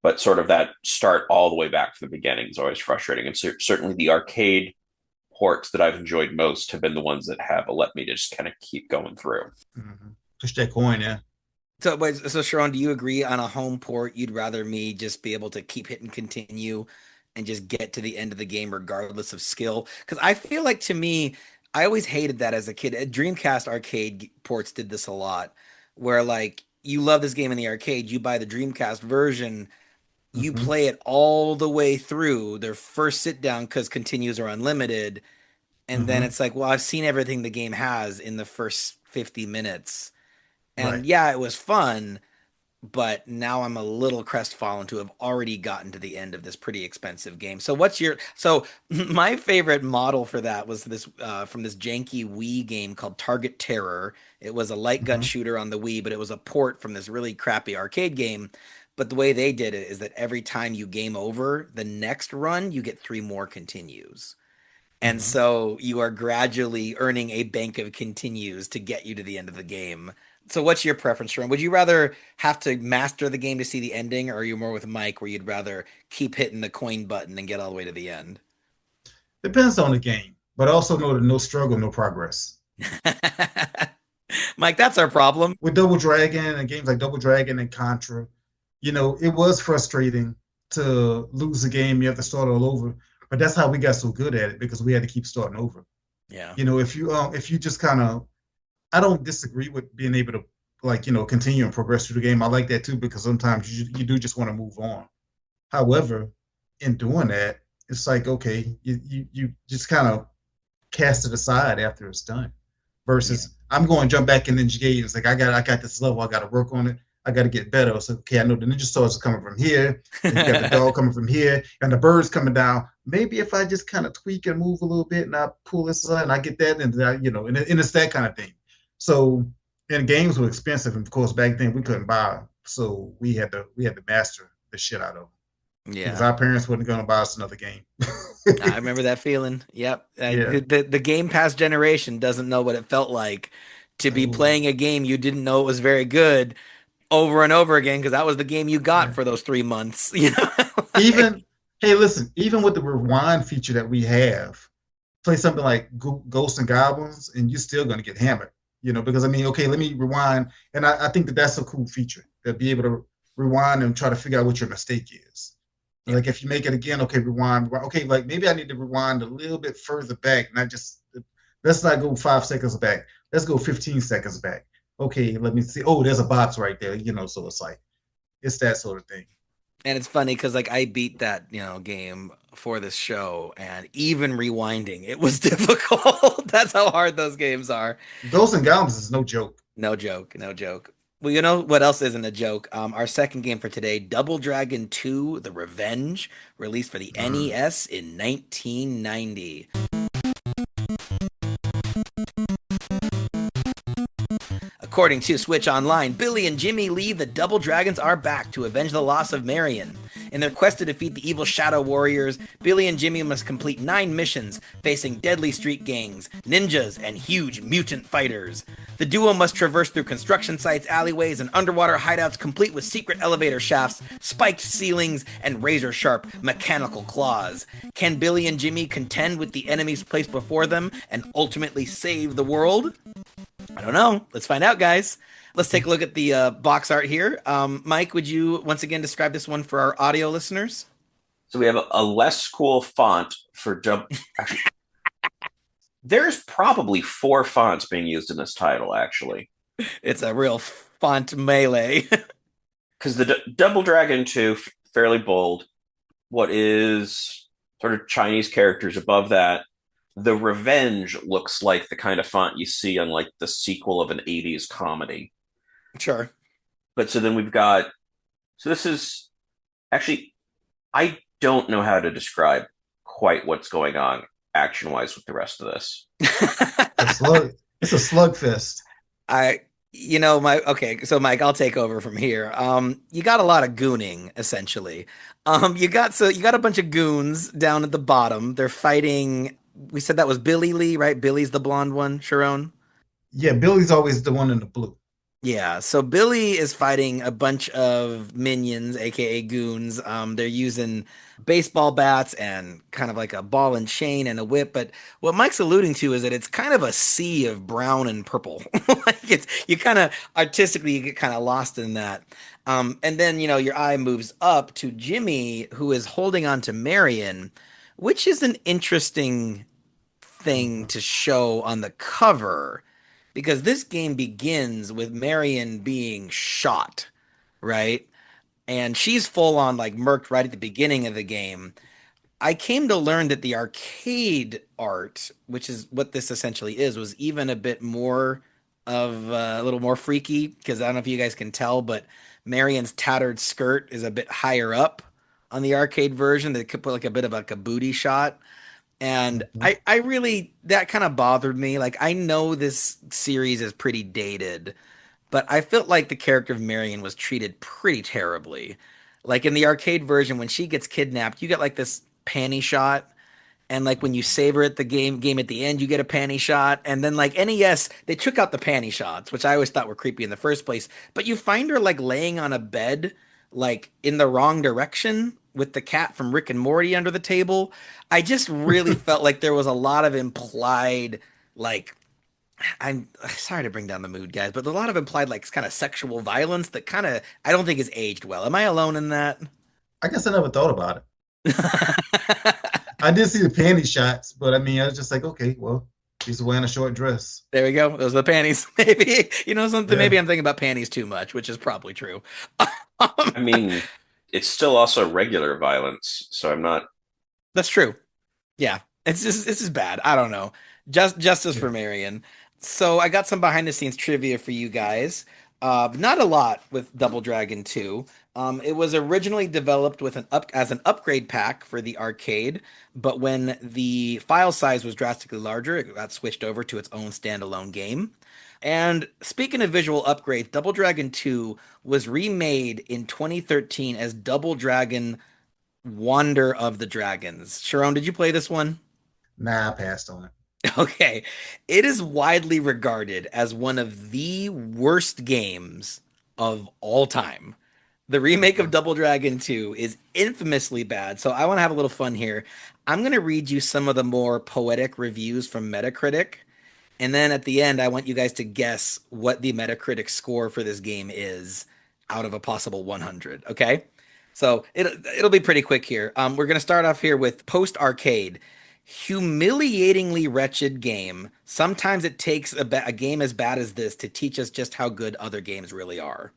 but sort of that start all the way back from the beginning is always frustrating. And certainly the arcade ports that I've enjoyed most have been the ones that have let me just kind of keep going through. Push that coin in. So, wait, so Sharon, do you agree on a home port? You'd rather me just be able to keep hitting continue and just get to the end of the game regardless of skill? Because I feel like to me, I always hated that as a kid. Dreamcast arcade ports did this a lot, where like you love this game in the arcade, you buy the Dreamcast version, you Hmm. play it all the way through their first sit down because continues are unlimited, and then Hmm. it's like, well, I've seen everything the game has in the first 50 minutes. And Right. yeah, it was fun, but now I'm a little crestfallen to have already gotten to the end of this pretty expensive game. So my favorite model for that was this from this janky Wii game called Target Terror. It was a light gun Hmm. shooter on the Wii, but it was a port from this really crappy arcade game. But the way they did it is that every time you game over, the next run you get three more continues. And Hmm. so you are gradually earning a bank of continues to get you to the end of the game. So what's your preference, Sharon? Would you rather have to master the game to see the ending, or are you more with Mike where you'd rather keep hitting the coin button and get all the way to the end? Depends on the game, but also know that no struggle, no progress. Mike, that's our problem. With Double Dragon and games like Double Dragon and Contra, it was frustrating to lose a game. You have to start all over. But that's how we got so good at it because we had to keep starting over. Yeah. If you just kind of, I don't disagree with being able to like continue and progress through the game. I like that too because sometimes you do just want to move on. However, in doing that, it's like okay, you just kind of cast it aside after it's done. Yeah. Versus I'm going to jump back in Ninja Gaiden. It's like I got this level, I got to work on it. I got to get better. So okay, I know the ninja stars are coming from here, and you got the dog coming from here, and the birds coming down. Maybe if I just kind of tweak and move a little bit, and I pull this aside, and I get that, and and it's that kind of thing. So, and games were expensive, and of course back then we couldn't buy, so we had to master the shit out of them because Yeah. our parents wasn't going to buy us another game. I remember that feeling. Yep. Yeah. The Game Pass generation doesn't know what it felt like to be Oh, playing a game you didn't know it was very good over and over again because that was the game you got yeah. for those 3 months. You know, like, Even hey, listen, even with the rewind feature that we have, play something like Ghosts and Goblins, and you're still going to get hammered. Because I mean, okay, let me rewind, and I think that that's a cool feature to be able to rewind and try to figure out what your mistake is. yeah, Like if you make it again, okay, rewind. Okay, like maybe I need to rewind a little bit further back, not just let's not go 5 seconds back. Let's go 15 seconds back. Okay, let me see. Oh, there's a box right there. So it's like it's that sort of thing. and it's funny because like I beat that game for this show, and even rewinding it was difficult. That's how hard those games are. Ghosts and Goblins is no joke. No joke, no joke. Well, you know what else isn't a joke? Our second game for today, Double Dragon 2: The Revenge, released for the Mm. NES in 1990. According to Switch Online, Billy and Jimmy Lee, the Double Dragons, are back to avenge the loss of Marion. In their quest to defeat the evil Shadow Warriors, Billy and Jimmy must complete 9 missions, facing deadly street gangs, ninjas, and huge mutant fighters. The duo must traverse through construction sites, alleyways, and underwater hideouts complete with secret elevator shafts, spiked ceilings, and razor-sharp mechanical claws. Can Billy and Jimmy contend with the enemies placed before them and ultimately save the world? I don't know. Let's find out, guys. Let's take a look at the box art here. Mike, would you once again describe this one for our audio listeners? So we have a less cool font for jump. Actually, there's probably 4 fonts being used in this title, actually. It's a real font melee. Because the Double Dragon 2, fairly bold. What is sort of Chinese characters above that? The Revenge looks like the kind of font you see on like the sequel of an 80s comedy. Sure. But so then we've got, so this is actually, I don't know how to describe quite what's going on action wise with the rest of this. A slug. It's a slugfest. I, okay, so Mike, I'll take over from here. You got a lot of gooning, essentially. You got a bunch of goons down at the bottom. They're fighting. We said that was Billy Lee, right? Billy's the blonde one, Sharon. Yeah, Billy's always the one in the blue. Yeah, so Billy is fighting a bunch of minions, aka goons. They're using baseball bats and kind of like a ball and chain and a whip. But what Mike's alluding to is that it's kind of a sea of brown and purple. Like it's you kind of artistically you get kind of lost in that. And then your eye moves up to Jimmy, who is holding on to Marion, which is an interesting thing Mhm. to show on the cover because this game begins with Marion being shot, right? And she's full on like murked right at the beginning of the game. I came to learn that the arcade art, which is what this essentially is, was even a bit more of a little more freaky because I don't know if you guys can tell, but Marion's tattered skirt is a bit higher up on the arcade version. They could put like a bit of like a booty shot. And Mhm. I really, that kind of bothered me. Like, I know this series is pretty dated, but I felt like the character of Marion was treated pretty terribly. Like in the arcade version, when she gets kidnapped, you get like this panty shot. And like when you Mhm. save her at the game at the end, you get a panty shot. And then like NES, they took out the panty shots, which I always thought were creepy in the first place. But you find her like laying on a bed, like in the wrong direction with the cat from Rick and Morty under the table. I just really felt like there was a lot of implied, like, I'm sorry to bring down the mood, guys, but a lot of implied, like, kind of sexual violence that kind of, I don't think is aged well. Am I alone in that? I guess I never thought about it. I did see the panty shots, but I mean, I was just like, okay, well, she's wearing a short dress. There we go. Those are the panties. Maybe, something. Yeah. Maybe I'm thinking about panties too much, which is probably true. I mean, it's still also regular violence, so I'm not. That's true. Yeah, it's just this is bad. I don't know. Justice Yeah. for Marion. So I got some behind the scenes trivia for you guys. Not a lot with Double Dragon 2. It was originally developed with an upgrade pack for the arcade, but when the file size was drastically larger, it got switched over to its own standalone game. And speaking of visual upgrades, Double Dragon 2 was remade in 2013 as Double Dragon Wander of the Dragons. Sharon, did you play this one? Nah, I passed on it. Okay. It is widely regarded as one of the worst games of all time. The remake of Mhm. Double Dragon 2 is infamously bad, so I want to have a little fun here. I'm going to read you some of the more poetic reviews from Metacritic, and then at the end, I want you guys to guess what the Metacritic score for this game is out of a possible 100. Okay, so it'll be pretty quick here. We're gonna start off here with Post Arcade. Humiliatingly wretched game. Sometimes it takes a game as bad as this to teach us just how good other games really are.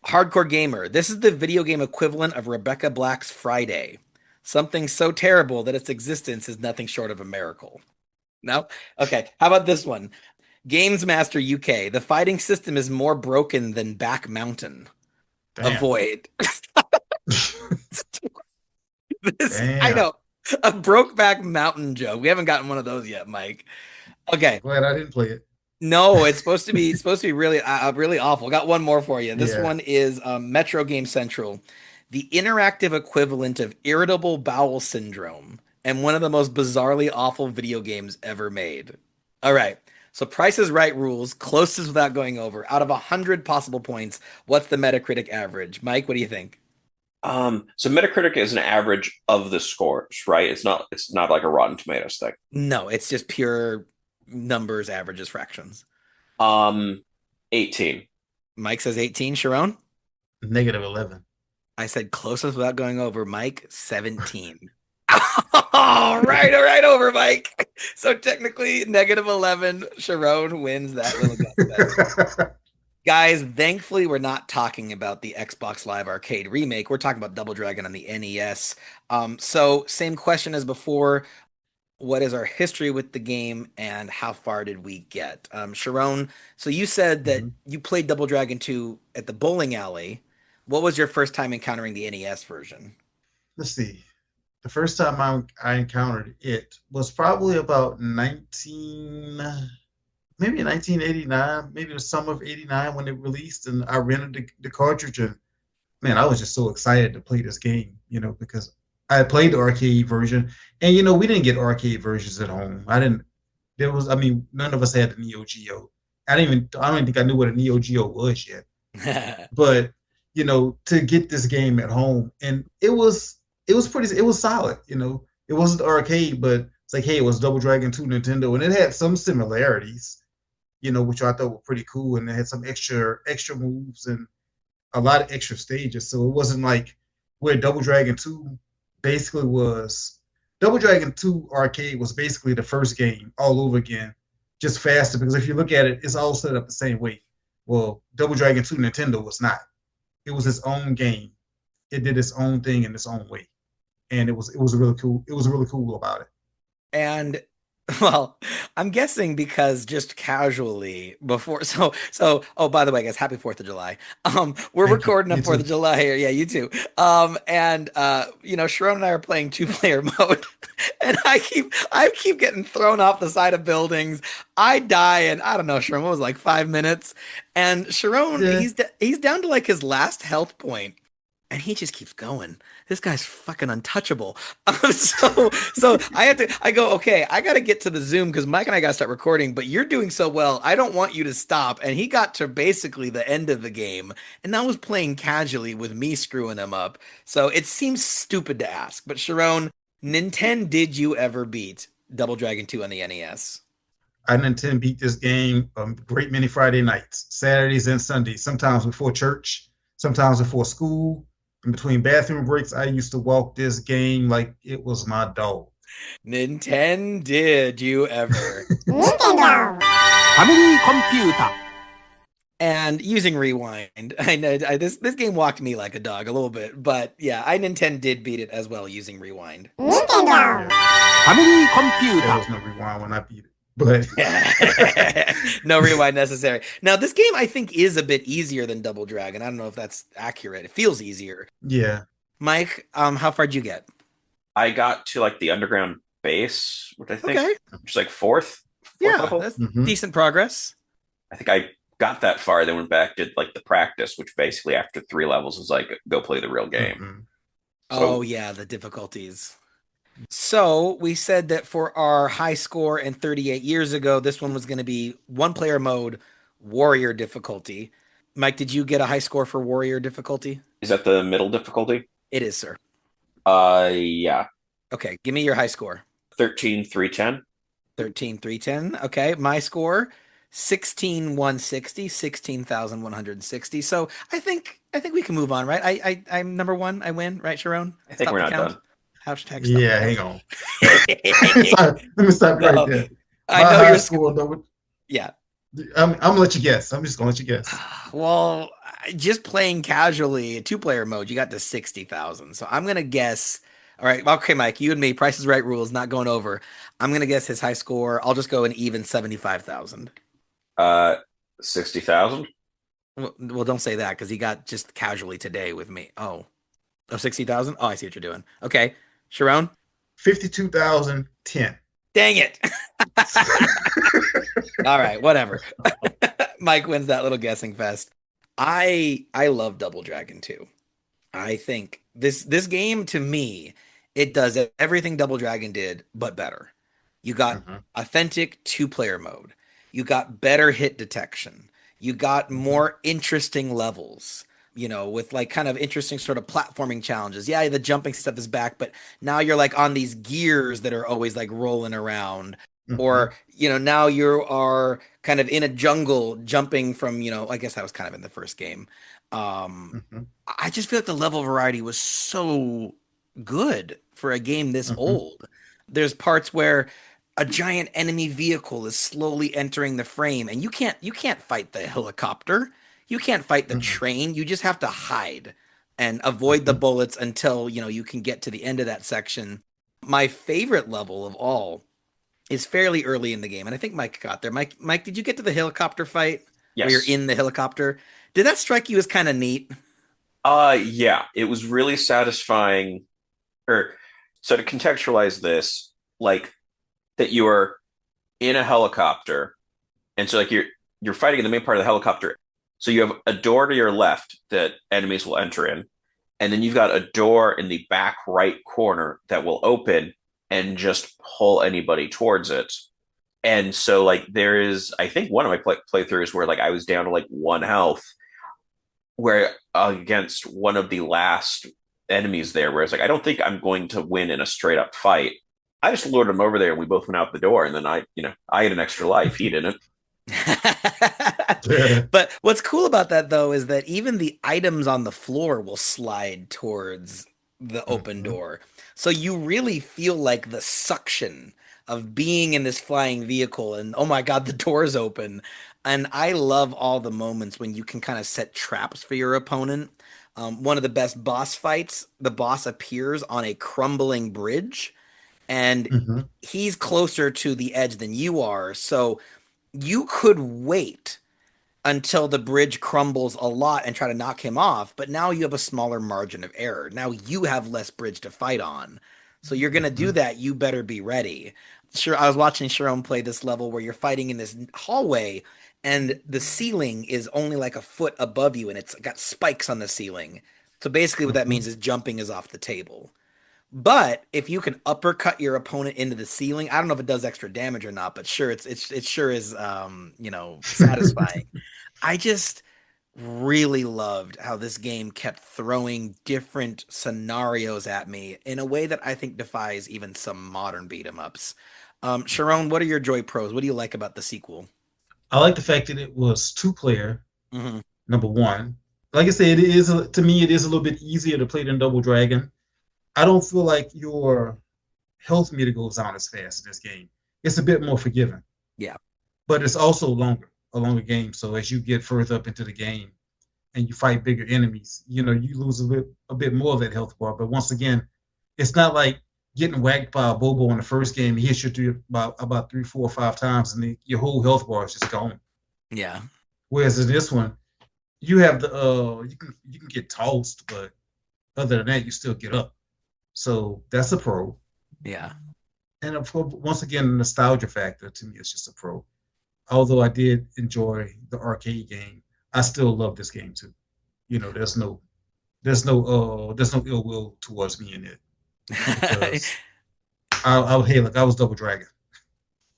Hardcore Gamer. This is the video game equivalent of Rebecca Black's Friday. Something so terrible that its existence is nothing short of a miracle. No? Okay. How about this one? Games Master UK. The fighting system is more broken than Back Mountain. Damn. Avoid. I Damn. know. A Brokeback Mountain joke. We haven't gotten one of those yet, Mike. I'm Okay. glad I didn't play it. No, it's supposed to be really really awful. Got one more for you. This Yeah. one is Metro Game Central, the interactive equivalent of irritable bowel syndrome, and one of the most bizarrely awful video games ever made. All right. So Price is Right rules, closest without going over. Out of 100 possible points, what's the Metacritic average? Mike, what do you think? So Metacritic is an average of the scores, right? It's not like a Rotten Tomatoes thing. No, it's just pure numbers, averages, fractions. Um, 18. Mike says 18. Sharon? -11. I said closest without going over. Mike, 17. All right over, Mike. So technically, -11. Sharon wins that little guess fest. Guys, thankfully, we're not talking about the Xbox Live Arcade remake. We're talking about Double Dragon on the NES. So same question as before. What is our history with the game and how far did we get? Sharon, so you said that Mhm. you played Double Dragon 2 at the bowling alley. What was your first time encountering the NES version? Let's see. The first time I encountered it was probably about 1989, maybe the summer of 89 when it released, and I rented the cartridge. And man, I was just so excited to play this game, because I had played the arcade version, and we didn't get arcade versions at home. I didn't. I mean, none of us had the Neo Geo. I don't even think I knew what a Neo Geo was yet. But to get this game at home, and it was solid. It wasn't arcade, but it's like, hey, it was Double Dragon 2 Nintendo, and it had some similarities, which I thought were pretty cool, and it had some extra moves and a lot of extra stages. So it wasn't like where Double Dragon 2 basically was. Double Dragon 2 arcade was basically the first game all over again, just faster, because if you look at it, it's all set up the same way. Well, Double Dragon 2 Nintendo was not. It was its own game. It did its own thing in its own way. And it was really cool. It was really cool about it. And well, I'm guessing because just casually before oh, by the way, guys, happy 4th of July. We're Thank you. recording on You 4th too. of July here. Yeah, you too. And Scharonne and I are playing two-player mode. And I keep getting thrown off the side of buildings. I die and I don't know, Scharonne, what was it, like 5 minutes? And Scharonne, Yeah. he's down to like his last health point. And he just keeps going. This guy's fucking untouchable. So I go, okay, I got to get to the Zoom because Mike and I got to start recording, but you're doing so well. I don't want you to stop. And he got to basically the end of the game and I was playing casually with me screwing him up. So it seems stupid to ask, but Sharon, Nintendo, did you ever beat Double Dragon 2 on the NES? I Nintendo beat this game a great many Friday nights, Saturdays and Sundays, sometimes before church, sometimes before school. In between bathroom breaks, I used to walk this game like it was my dog. Nintendo, did you ever? Nintendo. Family computer. And using rewind, I know this game walked me like a dog a little bit, but yeah, I Nintendo did beat it as well using rewind. Nintendo. Yeah, Family there computer. was no rewind when I beat it. But No rewind necessary. Now, this game I think is a bit easier than Double Dragon. I don't know if that's accurate. It feels easier. yeah, Mike, how far did you get? I got to like the underground base, which I think Okay, just like fourth yeah, level. that's Mhm. decent progress. I think I got that far, then went back, did like the practice, which basically after 3 levels was like go play the real game. Mhm. Oh So yeah, the difficulties. So we said that for our high score and 38 years ago, this one was going to be one player mode, warrior difficulty. Mike, did you get a high score for warrior difficulty? is that the middle difficulty? It is, sir. Yeah, Okay, give me your high score. 13,310. 13,310. Okay, my score 16,160, 16,160. So I think we can move on, right? I'm number one. I win, right, Sharon? I think we're not done. Hashtag stop Yeah, the hang count. on. Let me stop right No, there. I My know high you're. score, though, Yeah. I'm gonna let you guess. I'm just gonna let you guess. Well, just playing casually, two-player mode, you got to 60,000. So I'm gonna guess. All right, okay, Mike, you and me, Price is Right rules, not going over. I'm gonna guess his high score. I'll just go an even 75,000. Uh, 60,000. Well, don't say that because he got just casually today with me. Oh, 60,000? Oh, I see what you're doing. Okay. Sharon? 52,010. Dang it. All right, whatever. Mike wins that little guessing fest. I love Double Dragon 2. I think this game to me, it does everything Double Dragon did, but better. You got Mhm. authentic two-player mode. You got better hit detection. You got Mhm. more interesting levels, with like kind of interesting sort of platforming challenges. Yeah, the jumping stuff is back, but now you're like on these gears that are always like rolling around. Mhm. Or, now you are kind of in a jungle jumping from, I guess that was kind of in the first game. Um, Mhm. I just feel like the level variety was so good for a game this Mhm. old. There's parts where a giant enemy vehicle is slowly entering the frame and you can't fight the helicopter. You can't fight the Mhm. train. You just have to hide and avoid the Mhm. bullets until, you can get to the end of that section. My favorite level of all is fairly early in the game, and I think Mike got there. Mike, did you get to the helicopter fight where you're Yes. in the helicopter? Did that strike you as kind of neat? Yeah, it was really satisfying. Or so to contextualize this, like that you are in a helicopter, and so like you're fighting in the main part of the helicopter. So you have a door to your left that enemies will enter in, and then you've got a door in the back right corner that will open and just pull anybody towards it. And so like there is, I think one of my playthroughs where like I was down to like one health, where against one of the last enemies there, where it's like I don't think I'm going to win in a straight up fight. I just lured him over there, and we both went out the door. And then I had an extra life. He didn't. But what's cool about that though is that even the items on the floor will slide towards the open Mhm. door. So you really feel like the suction of being in this flying vehicle and oh my God, the door's open. And I love all the moments when you can kind of set traps for your opponent. One of the best boss fights, the boss appears on a crumbling bridge and Mhm. he's closer to the edge than you are. So you could wait until the bridge crumbles a lot and try to knock him off, but now you have a smaller margin of error. Now you have less bridge to fight on. So you're going to do Mhm. that, you better be ready. Sure, I was watching Scharonne play this level where you're fighting in this hallway and the ceiling is only like a foot above you and it's got spikes on the ceiling. So basically what that Mhm. means is jumping is off the table. But if you can uppercut your opponent into the ceiling, I don't know if it does extra damage or not, but sure, it sure is satisfying. I just really loved how this game kept throwing different scenarios at me in a way that I think defies even some modern beat 'em ups. Sharon, what are your joy pros? What do you like about the sequel? I like the fact that it was two-player. Hmm. Number one, like I said, it is to me it is a little bit easier to play than Double Dragon. I don't feel like your health meter goes down as fast in this game. It's a bit more forgiving, Yeah. but it's also a longer game. So as you get further up into the game and you fight bigger enemies, you lose a bit more of that health bar. But once again, it's not like getting whacked by a Bobo in the first game. He hits you through about 3, 4, 5 times, and your whole health bar is just gone. Yeah. Whereas in this one, you have the you can get tossed, but other than that, you still get up. So that's a pro. Yeah. And of course, once again, the nostalgia factor to me is just a pro. Although I did enjoy the arcade game, I still love this game too. There's no ill will towards me in it because hey, look, I was Double Dragon.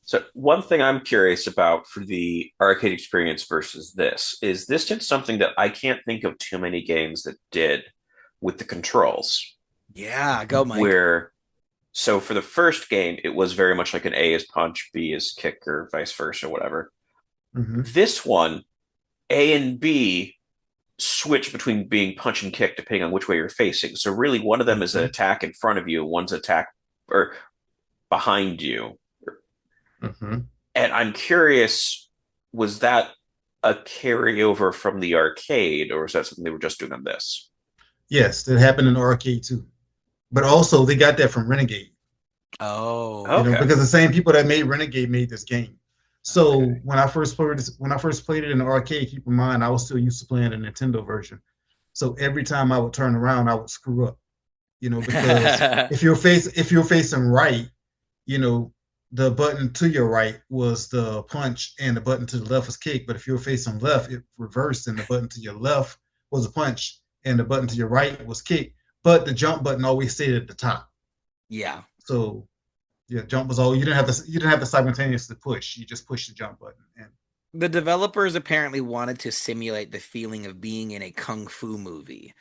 So one thing I'm curious about for the arcade experience versus this did something that I can't think of too many games that did with the controls. Yeah, go Mike. Where so for the first game, it was very much like an A is punch, B is kick, or vice versa, whatever. Mm-hmm. This one, A and B switch between being punch and kick depending on which way you're facing. So really, one of them is an Mm-hmm. attack in front of you, one's attack or behind you. Mm-hmm. And I'm curious, was that a carryover from the arcade, or was that something they were just doing on this? Yes, that happened in the arcade too. But also, they got that from Renegade. Oh, Okay. Because the same people that made Renegade made this game. okay. So when I first played it in the arcade, keep in mind I was still used to playing the Nintendo version. So every time I would turn around, I would screw up. Because if you're facing right, you know, the button to your right was the punch and the button to the left was kick. But if you're facing left, it reversed and the button to your left was a punch and the button to your right was kick. But the jump button always stayed at the top. Yeah. So yeah, jump was all you didn't have to simultaneously push. You just push the jump button. And The developers apparently wanted to simulate the feeling of being in a kung fu movie.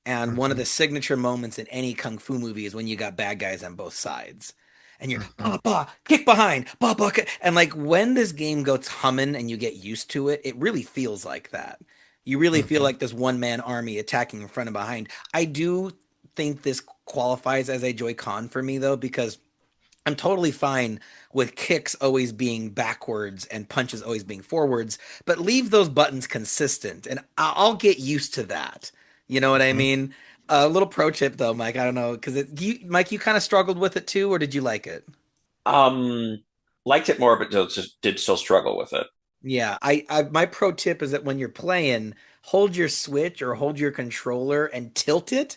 And one of mm-hmm, the signature moments in any kung fu movie is when you got bad guys on both sides. And you're mm-hmm, bah, bah, kick behind, bah, bah, and like when this game goes humming and you get used to it, it really feels like that. You really feel mm-hmm, like this one man army attacking in front and behind. I do think this qualifies as a Joy-Con for me though, because I'm totally fine with kicks always being backwards and punches always being forwards, but leave those buttons consistent and I'll get used to that. You know what I mm-hmm. mean? A little pro tip though, Mike. I don't know because Mike, you kind of struggled with it too, or did you like it? Um, Liked it more, but did still struggle with it. Yeah, my pro tip is that when you're playing, hold your Switch or hold your controller and tilt it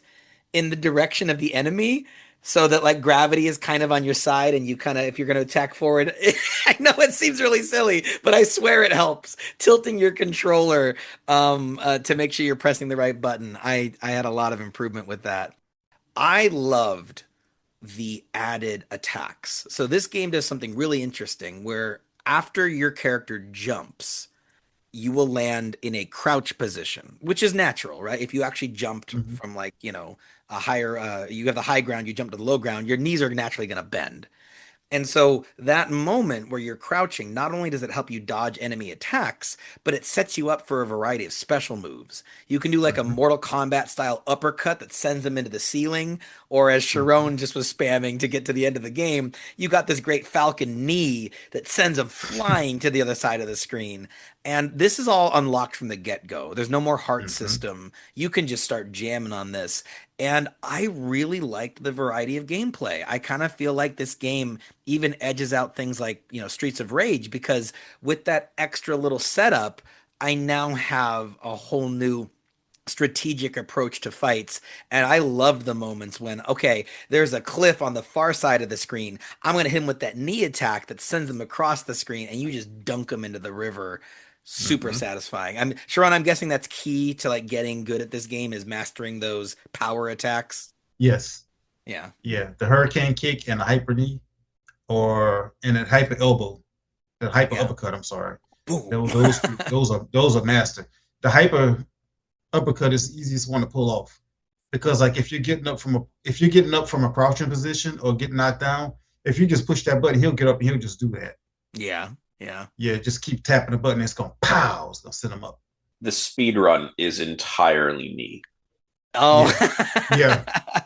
in the direction of the enemy so that like gravity is kind of on your side and you kind of if you're going to attack forward. I know it seems really silly, but I swear it helps. Tilting your controller to make sure you're pressing the right button. I had a lot of improvement with that. I loved the added attacks. So this game does something really interesting where after your character jumps, you will land in a crouch position, which is natural, right? If you actually jumped Hmm. from like, a higher, you have the high ground, you jump to the low ground, your knees are naturally going to bend. And so that moment where you're crouching, not only does it help you dodge enemy attacks, but it sets you up for a variety of special moves. You can do like a Hmm. Mortal Kombat style uppercut that sends them into the ceiling, or as Hmm. Scharonne just was spamming to get to the end of the game, you got this great falcon knee that sends them flying to the other side of the screen. And this is all unlocked from the get-go. There's no more heart Hmm. system. You can just start jamming on this. And I really liked the variety of gameplay. I kind of feel like this game even edges out things like, Streets of Rage, because with that extra little setup, I now have a whole new strategic approach to fights. And I love the moments when, okay, there's a cliff on the far side of the screen. I'm going to hit him with that knee attack that sends them across the screen, and you just dunk them into the river. Super Hmm. satisfying. Sharon, I'm guessing that's key to like getting good at this game is mastering those power attacks. Yes. Yeah. Yeah. The hurricane kick and the hyper knee, and a hyper elbow, the hyper Yeah. uppercut. I'm sorry. Boom. Those are master. The hyper uppercut is the easiest one to pull off because like if you're getting up from a crouching position or getting knocked down, if you just push that button, he'll get up and he'll just do that. Yeah. Yeah. Yeah, just keep tapping the button. It's gonna pow. It's gonna send him up. The speed run is entirely knee. Oh. Yeah, yeah.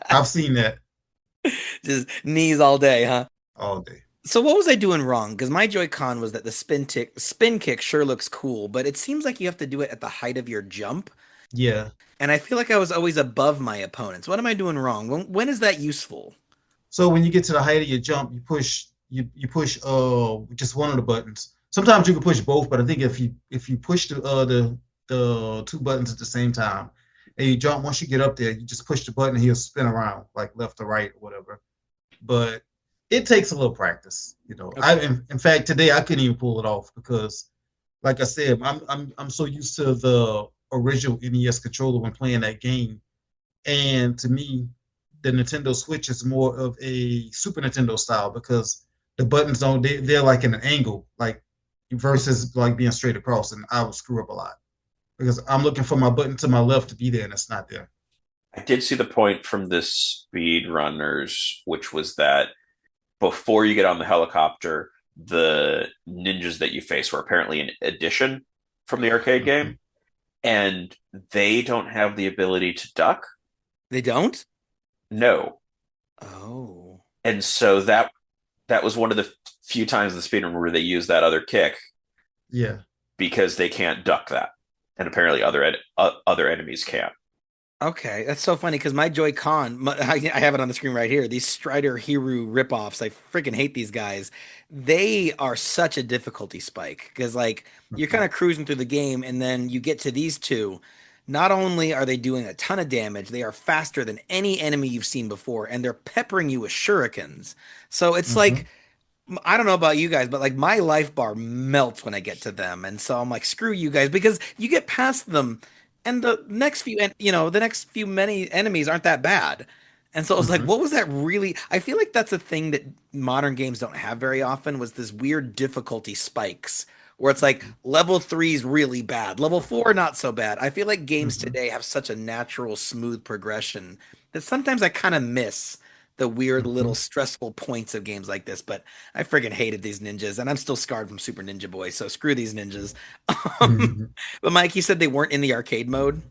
I've seen that Just knees all day, huh? all day. So what was I doing wrong? Because my Joy-Con was that the spin kick sure looks cool, but it seems like you have to do it at the height of your jump, Yeah. and I feel like I was always above my opponents. What am I doing wrong? When is that useful? So when you get to the height of your jump, you push just one of the buttons. Sometimes you can push both, but I think if you push the two buttons at the same time and you jump, once you get up there, you just push the button and he'll spin around like left or right or whatever. But it takes a little practice, you know. Okay. In fact today I couldn't even pull it off because like I said, I'm so used to the original NES controller when playing that game. And to me, the Nintendo Switch is more of a Super Nintendo style because the buttons don't they're like in an angle, like versus like being straight across, and I would screw up a lot because I'm looking for my button to my left to be there and it's not there. I did see the point from the speed runners, which was that before you get on the helicopter, the ninjas that you face were apparently an addition from the arcade Mm-hmm. game, and they don't have the ability to duck. They don't? No, Oh. and so that was one of the few times in the speedrun where they used that other kick Yeah. because they can't duck that, and apparently other enemies can. Okay, that's so funny because my Joy-Con, I have it on the screen right here. These Strider Hero ripoffs, I freaking hate these guys. They are such a difficulty spike because, like, you're Mm-hmm. kind of cruising through the game, and then you get to these two. Not only are they doing a ton of damage, they are faster than any enemy you've seen before, and they're peppering you with shurikens. So it's Mm-hmm. like I don't know about you guys, but like my life bar melts when I get to them, and so I'm like, screw you guys, because you get past them, and the next few many enemies aren't that bad. And so I was like, Mm-hmm. what was that really? I feel like that's a thing that modern games don't have very often was this weird difficulty spikes where it's like level three is really bad, level four not so bad. I feel like games Mm-hmm. today have such a natural, smooth progression that sometimes I kind of miss the weird Mm-hmm. little stressful points of games like this, but I friggin' hated these ninjas, and I'm still scarred from Super Ninja Boy, so screw these ninjas. Um, Mm-hmm. but Mike, you said they weren't in the arcade mode?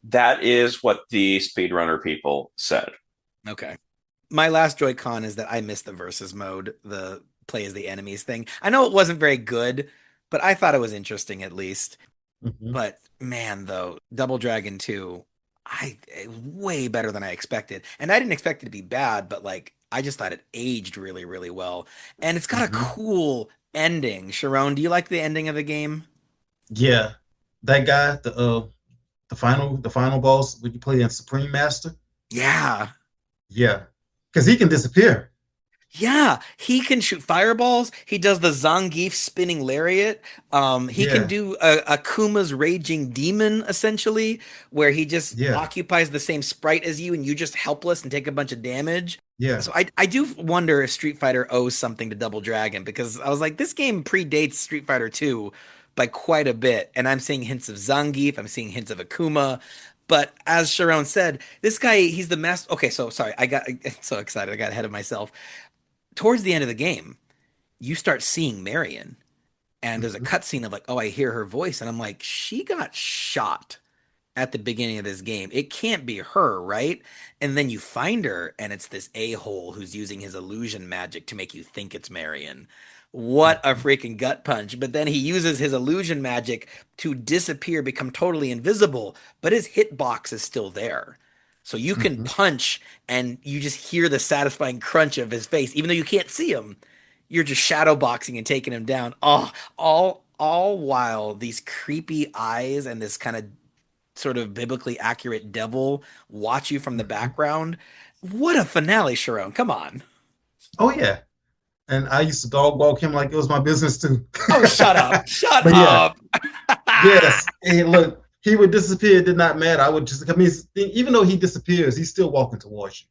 That is what the speedrunner people said. Okay. My last Joy-Con is that I missed the versus mode, the play as the enemies thing. I know it wasn't very good, but I thought it was interesting at least. Mm-hmm. But man, though, Double Dragon 2, way better than I expected. And I didn't expect it to be bad, but like I just thought it aged really, really well. And it's got a Mm-hmm. cool ending. Sharon, do you like the ending of the game? Yeah. That guy, the final boss when you play in Supreme Master. Yeah. Yeah. Because he can disappear. Yeah, he can shoot fireballs. He does the Zangief spinning lariat. He can Yeah. do a Kuma's raging demon essentially, where he just Yeah. occupies the same sprite as you, and you just helpless and take a bunch of damage. Yeah. So I do wonder if Street Fighter owes something to Double Dragon because I was like, this game predates Street Fighter 2 by quite a bit, and I'm seeing hints of Zangief, I'm seeing hints of Akuma, but as Scharonne said, this guy, he's the master. Okay, so sorry, I got so excited, I got ahead of myself. Towards the end of the game, you start seeing Marion, and there's a Mhm. cutscene of like, oh, I hear her voice, and I'm like, she got shot at the beginning of this game. It can't be her, right? And then you find her, and it's this a-hole who's using his illusion magic to make you think it's Marion. What a Mhm. freaking gut punch. But then he uses his illusion magic to disappear, become totally invisible, but his hitbox is still there. So you can Mhm. punch and you just hear the satisfying crunch of his face, even though you can't see him. You're just shadow boxing and taking him down. Oh, all while these creepy eyes and this kind of sort of biblically accurate devil watch you from the Mhm. background. What a finale, Sharon. Come on. Oh yeah. And I used to dog walk him like it was my business too. Oh, shut up. Shut But yeah, up. yes. Hey, look, he would disappear. It did not matter. I would just, I mean, even though he disappears, he's still walking towards you.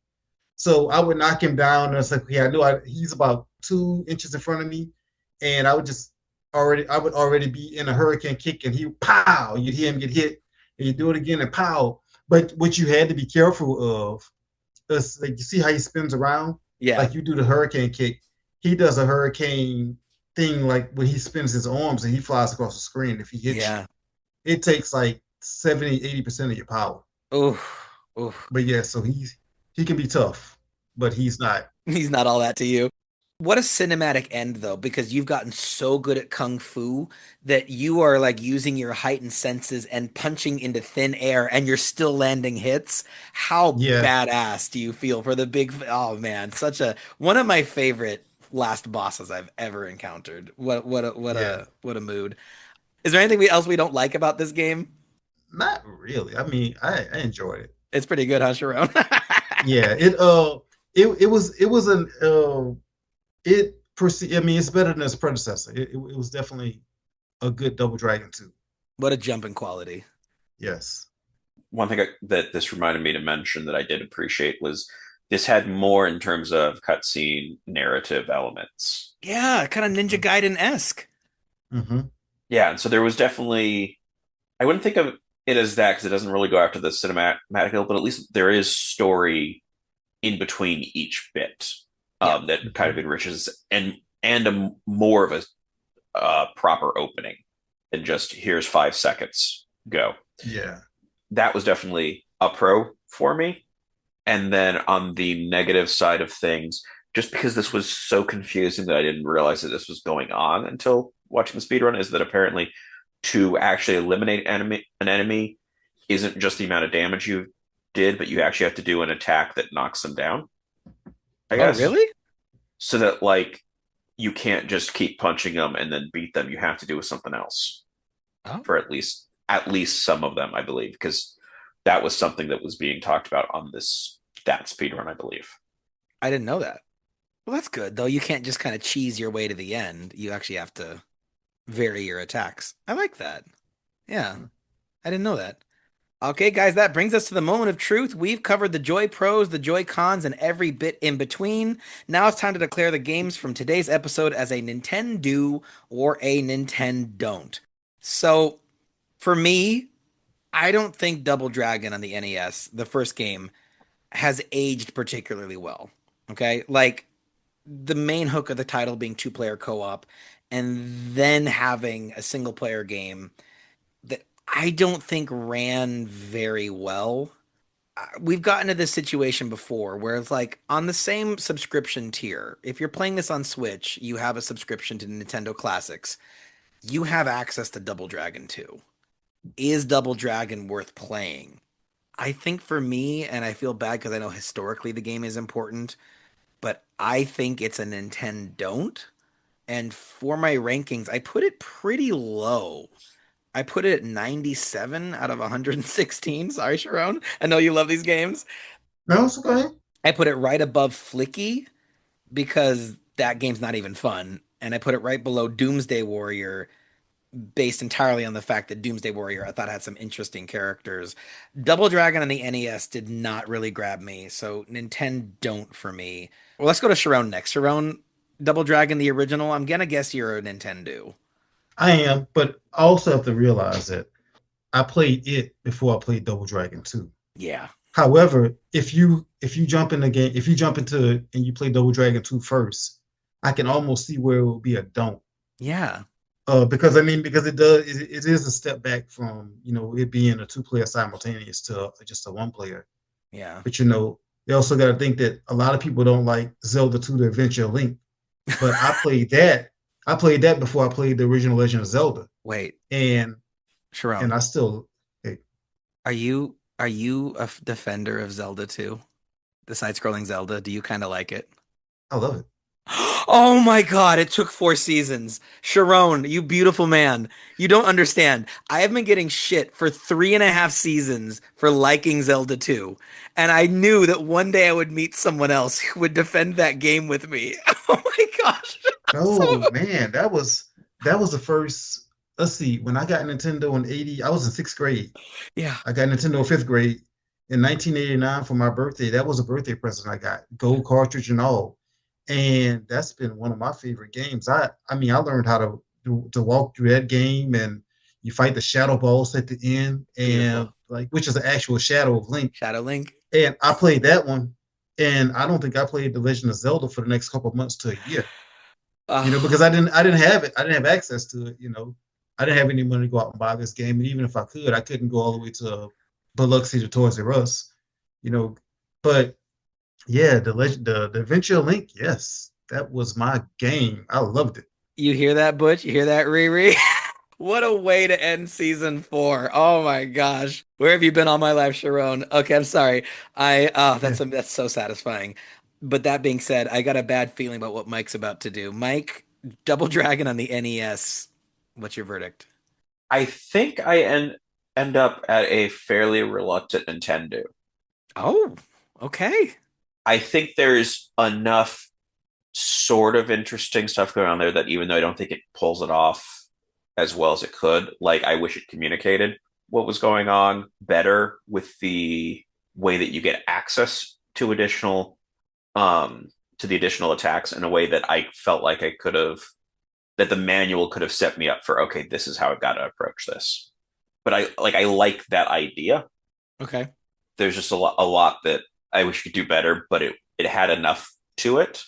So I would knock him down, and it's like, yeah, he's about 2 inches in front of me, and I would already be in a hurricane kick, and he, pow, you'd hear him get hit, and you do it again, and pow. But what you had to be careful of is, like, you see how he spins around, Yeah. like you do the hurricane kick. He does a hurricane thing, like when he spins his arms and he flies across the screen. If he hits you, Yeah. it takes like 70, 80% of your power. Oof. Oof. But yeah, so he can be tough, but he's not. He's not all that to you. What a cinematic end, though, because you've gotten so good at Kung Fu that you are like using your heightened senses and punching into thin air and you're still landing hits. How Yeah, badass do you feel for the big, oh man, such a, one of my favorite last bosses I've ever encountered. yeah. What a mood. Is there anything else we don't like about this game? Not really. I mean, I enjoyed it. It's pretty good, huh, Sharon? Yeah, it was an I mean, it's better than its predecessor. It was definitely a good Double Dragon 2. What a jump in quality. Yes. One thing that this reminded me to mention that I did appreciate was this had more in terms of cutscene narrative elements. Yeah, kind of Ninja Gaiden-esque. Mm-hmm. Yeah, and so there was definitely, I wouldn't think of it as that because it doesn't really go after the cinematic hill, but at least there is story in between each bit Yeah. that kind Mm-hmm. of enriches and a more of a proper opening than just here's 5 seconds, go. Yeah. That was definitely a pro for me. And then on the negative side of things, just because this was so confusing that I didn't realize that this was going on until watching the speedrun, is that apparently to actually eliminate an enemy isn't just the amount of damage you did, but you actually have to do an attack that knocks them down, I Oh, guess. really? So that like you can't just keep punching them and then beat them. You have to do something else Oh, for at least some of them, I believe, because that was something that was being talked about on this that speedrun, I believe. I didn't know that. Well, that's good, though. You can't just kind of cheese your way to the end. You actually have to vary your attacks. I like that. Yeah, I didn't know that. Okay, guys, that brings us to the moment of truth. We've covered the Joy Pros, the Joy Cons, and every bit in between. Now it's time to declare the games from today's episode as a Nintendo or a Nintendon't. So, for me, I don't think Double Dragon on the NES, the first game, has aged particularly well. Okay, like the main hook of the title being two-player co-op and then having a single player game that I don't think ran very well. We've gotten to this situation before where it's like on the same subscription tier, if you're playing this on Switch, you have a subscription to Nintendo Classics, you have access to Double Dragon 2. Is Double Dragon worth playing? I think for me, and I feel bad because I know historically the game is important, but I think it's a Nintendon't. And for my rankings, I put it pretty low. I put it at 97 out of 116. Sorry, Sharon. I know you love these games. No, it's okay. I put it right above Flicky because that game's not even fun. And I put it right below Doomsday Warrior based entirely on the fact that Doomsday Warrior I thought had some interesting characters. Double Dragon on the NES did not really grab me, so Nintendo don't for me. Well, let's go to Scharonne next. Scharonne, Double Dragon, the original. I'm gonna guess you're a Nintendo. I am, but I also have to realize that I played it before I played Double Dragon 2. Yeah. However, if you jump in the game, if you jump into it and you play Double Dragon 2 first, I can almost see where it will be a don't. Yeah. Because I mean, because it is a step back from it being a two-player simultaneous to just a one-player. Yeah. But they also got to think that a lot of people don't like Zelda 2: The Adventure of Link. But I played that. I played that before I played the original Legend of Zelda, Wait, and Scharonne, I still, hey, are you a defender of Zelda 2? The side-scrolling Zelda? Do you kind of like it? I love it. Oh my God, it took 4 seasons. Sharon, you beautiful man. You don't understand. I have been getting shit for 3.5 seasons for liking Zelda 2. And I knew that one day I would meet someone else who would defend that game with me. Oh my gosh. Oh So, man, that was the first. Let's see, when I got Nintendo in '80, I was in sixth grade. yeah. I got Nintendo in fifth grade in 1989 for my birthday. That was a birthday present I got, gold cartridge and all. And that's been one of my favorite games. I mean, I learned how to walk through that game, and you fight the shadow boss at the end, and Beautiful. like which is the actual shadow of Link. Shadow Link. And I played that one, and I don't think I played The Legend of Zelda for the next couple of months to a year. Because Oh, I didn't have it. I didn't have access to it. I didn't have any money to go out and buy this game. And even if I could, I couldn't go all the way to Biloxi to Toys R Us. You know, but yeah, the Adventure Link, yes, that was my game. I loved it. you hear that, Butch? You hear that, Riri? What a way to end season 4. Oh my gosh. Where have you been all my life, Sharon? Okay, I'm sorry. Yeah. That's so satisfying. But that being said, I got a bad feeling about what Mike's about to do. Mike, Double Dragon on the NES. What's your verdict? I think I end up at a fairly reluctant Nintendo. Oh, okay. I think there's enough sort of interesting stuff going on there that even though I don't think it pulls it off as well as it could, like I wish it communicated what was going on better with the way that you get access to the additional attacks in a way that I felt like I could have that the manual could have set me up for, okay, this is how I've got to approach this. But I like that idea. Okay. There's just a lot that I wish you could do better, but it had enough to it.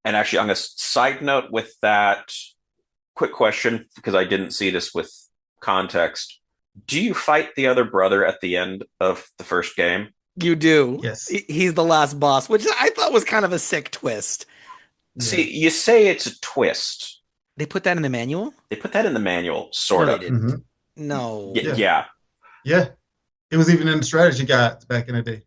And actually, on a side note with that, quick question, because I didn't see this with context. Do you fight the other brother at the end of the first game? You do. Yes. He's the last boss, which I thought was kind of a sick twist. Yeah. See, you say it's a twist. They put that in the manual? They put that in the manual, No, sort they of. didn't. hmm No. Yeah. Yeah. Yeah. It was even in the strategy guides back in the day.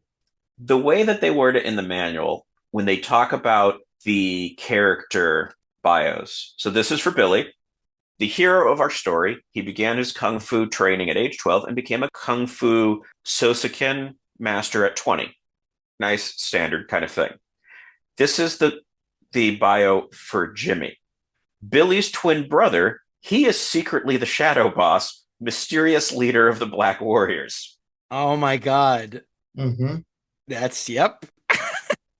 The way that they word it in the manual, when they talk about the character bios. So this is for Billy. The hero of our story, he began his kung fu training at age 12 and became a kung fu Sosakin master at 20. Nice standard kind of thing. This is the bio for Jimmy. Billy's twin brother, he is secretly the shadow boss, mysterious leader of the Black Warriors. Oh my God. hmm Yep.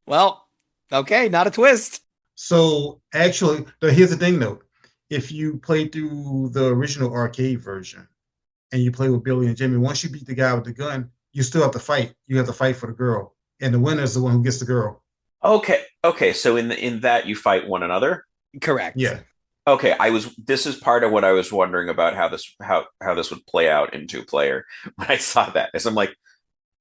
Well, okay, not a twist. So actually, here's the thing though. If you play through the original arcade version and you play with Billy and Jimmy, once you beat the guy with the gun, you still have to fight. You have to fight for the girl, and the winner is the one who gets the girl. Okay. So in that you fight one another. Correct. Yeah. Okay, I was. This is part of what I was wondering about how this would play out in two player when I saw that. Is I'm like,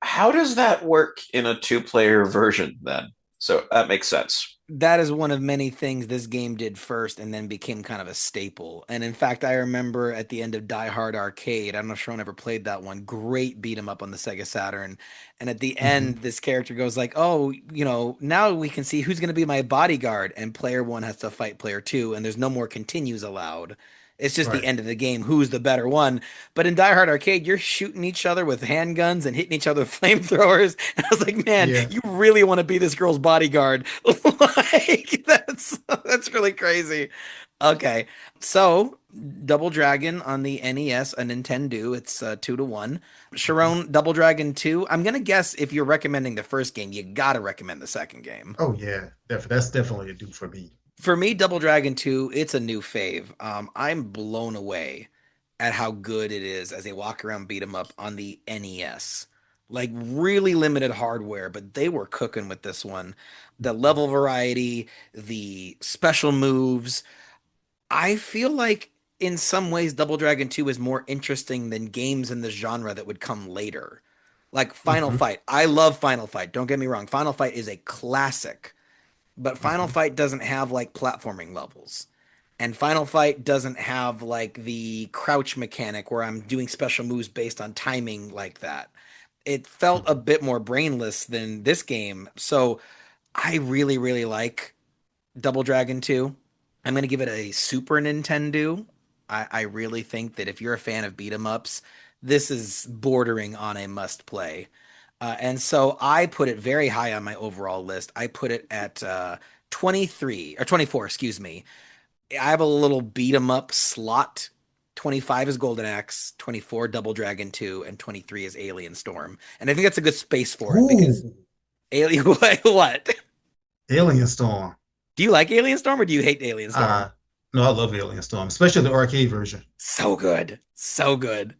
how does that work in a two player version then? So that makes sense. That is one of many things this game did first and then became kind of a staple. And in fact, I remember at the end of Die Hard Arcade, I don't know if Sean ever played that one, great beat 'em up on the Sega Saturn. And at the hmm end, this character goes like, "Oh, now we can see who's going to be my bodyguard." And player one has to fight player two, and there's no more continues allowed. It's just the Right. end of the game, who's the better one. But in Die Hard Arcade, you're shooting each other with handguns and hitting each other with flamethrowers. And I was like, man, Yeah. you really want to be this girl's bodyguard. Like that's really crazy. Okay, so Double Dragon on the NES, a Nintendo, it's 2-1. Mhm. Scharonne, Double Dragon 2. I'm gonna guess if you're recommending the first game, you gotta recommend the second game. Oh yeah, that's definitely a do for me. For me, Double Dragon 2, it's a new fave. I'm blown away at how good it is as they walk around beat 'em up on the NES. Like really limited hardware, but they were cooking with this one. The Mhm. level variety, the special moves. I feel like in some ways Double Dragon 2 is more interesting than games in the genre that would come later. Like Final Mhm. Fight. I love Final Fight. Don't get me wrong. Final Fight is a classic, but Final Mhm. Fight doesn't have like platforming levels. And Final Fight doesn't have like the crouch mechanic where I'm doing special moves based on timing like that. It felt a Mhm. bit more brainless than this game. So I really, really like Double Dragon 2. I'm going to give it a Super Nintendo. I really think that if you're a fan of beat 'em ups, this is bordering on a must play. And so I put it very high on my overall list. I put it at 23 or 24, excuse me. I have a little beat 'em up slot. 25 is Golden Axe, 24 Double Dragon 2, and 23 is Alien Storm. And I think that's a good space for it because Ooh, Alien, what? Alien Storm. Do you like Alien Storm or do you hate Alien Storm? Uh no, I love Alien Storm, especially the arcade version. So good. So good.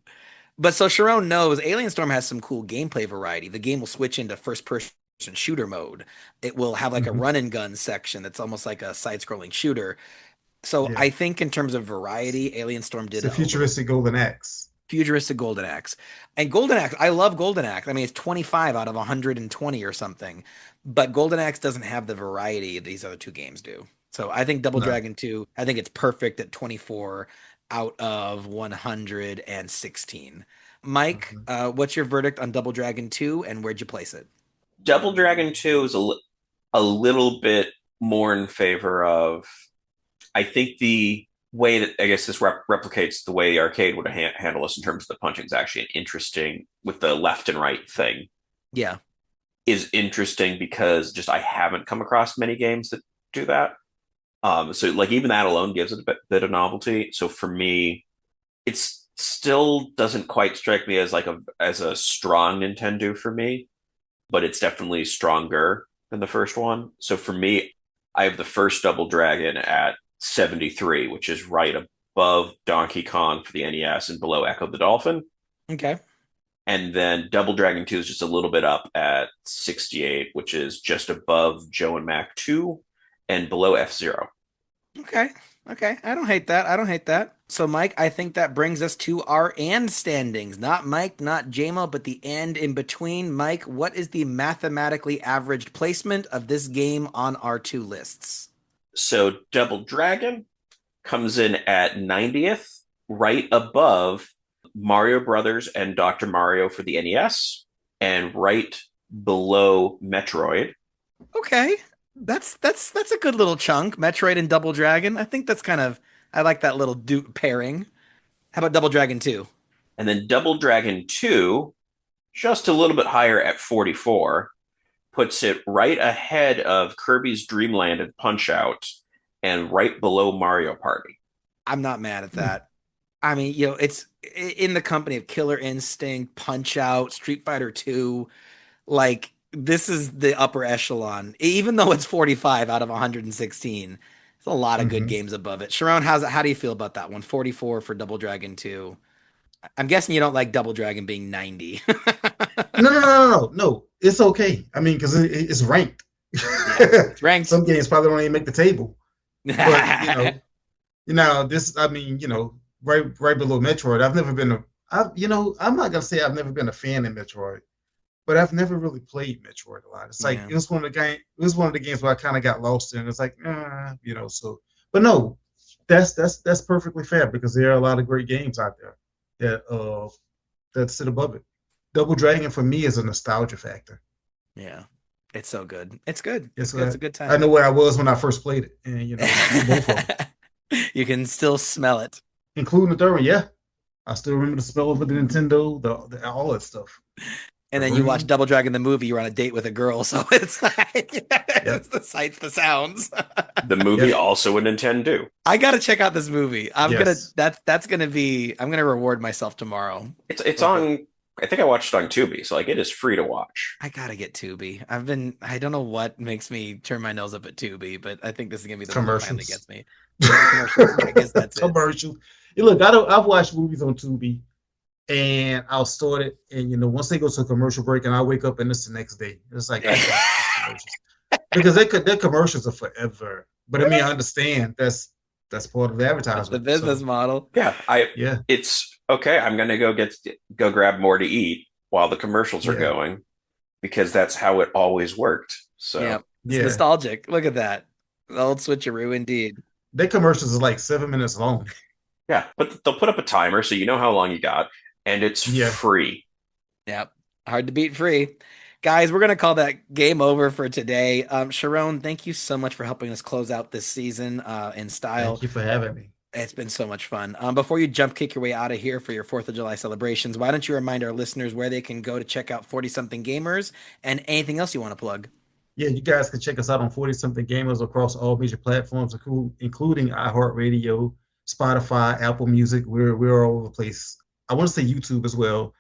But so Sharon knows Alien Storm has some cool gameplay variety. The game will switch into first person shooter mode. It will have like a Hmm. run and gun section that's almost like a side scrolling shooter. So Yeah, I think in terms of variety, Alien Storm it's did a a little futuristic Golden Axe. futuristic Golden Axe. And Golden Axe, I love Golden Axe. I mean, it's 25 out of 120 or something. But Golden Axe doesn't have the variety these other two games do. So I think Double No. Dragon 2, I think it's perfect at 24 out of 116. Mike, Mhm. what's your verdict on Double Dragon 2 and where'd you place it? Double Dragon 2 is a little bit more in favor of, I think the way that I guess this replicates the way arcade would handle this in terms of the punching is actually interesting with the left and right thing Yeah. is interesting because just I haven't come across many games that do that. So like even that alone gives it a bit of novelty. So for me, it still doesn't quite strike me as like a strong Nintendo for me, but it's definitely stronger than the first one. So for me, I have the first Double Dragon at 73, which is right above Donkey Kong for the NES and below Echo the Dolphin. Okay. And then Double Dragon 2 is just a little bit up at 68, which is just above Joe and Mac 2 and below F Zero. Okay. Okay. I don't hate that. I don't hate that. So, Mike, I think that brings us to our and standings. Not Mike, not JMO, but the and in between. Mike, what is the mathematically averaged placement of this game on our two lists? So Double Dragon comes in at 90th, right above Mario Brothers and Dr. Mario for the NES, and right below Metroid. Okay. That's a good little chunk. Metroid and Double Dragon. I think that's kind of I like that little pairing. How about Double Dragon 2? And then Double Dragon 2, just a little bit higher at 44, puts it right ahead of Kirby's Dream Land and Punch Out, and right below Mario Party. I'm not mad at Hmm. that. I mean, it's in the company of Killer Instinct, Punch Out, Street Fighter 2. Like, this is the upper echelon. Even though it's 45 out of 116, it's a lot of good Hmm. games above it. Sharon, how do you feel about that one? 44 for Double Dragon 2. I'm guessing you don't like Double Dragon being 90. No. It's okay. I mean, because it's ranked. Yeah, it's ranked. Some games probably don't even make the table, but this. I mean, right below Metroid. I've never been a. I'm not gonna say I've never been a fan of Metroid, but I've never really played Metroid a lot. It's like Yeah. it was one of the game. It was one of the games where I kind of got lost in. It's like, so. But no, that's perfectly fair because there are a lot of great games out there that sit above it. Double Dragon for me is a nostalgia factor. Yeah. It's so good. It's good. It's It's good. It's like a good I know time. where I was when I first played it, and both of them, You can still smell it. including the third one. Yeah, I still remember the smell of the Nintendo, the all that stuff. And then you watch Vroom. Double Dragon the movie, you're on a date with a girl, so it's like it's Yep. the sights, the sounds. The movie Yep. also a Nintendo. I gotta check out this movie. Yes. That's gonna be I'm gonna reward myself tomorrow It's with it. on. I think I watched it on Tubi, so like it is free to watch. I gotta get Tubi. I don't know what makes me turn my nose up at Tubi, but I think this is gonna be the one that finally Commercials. gets me. The commercials. I guess that's it. Commercials. Hey, look, I've watched movies on Tubi, and I'll start it, and once they go to a commercial break, and I wake up and it's the next day. It's like I can't watch these commercials because their commercials are forever. But I mean, I understand that's part of the That's the advertisement. business So model. Yeah, I. yeah, It's okay. I'm gonna go grab more to eat while the commercials are yeah, going because that's how it always worked. Yeah. So It's yeah. nostalgic. Look at that. The old switcheroo indeed. Their commercials are like 7 minutes long. yeah, but they'll put up a timer so you know how long you got, and it's Yeah. free. Yep. Hard to beat free. Guys, we're going to call that game over for today. Scharonne, thank you so much for helping us close out this season in style. Thank you for having me. It's been so much fun. Before you jump kick your way out of here for your 4th of July celebrations, why don't you remind our listeners where they can go to check out 40 something gamers and anything else you want to plug? Yeah, you guys can check us out on 40 something gamers across all major platforms, including iHeartRadio, Spotify, Apple Music. We're all over the place. I want to say YouTube as well.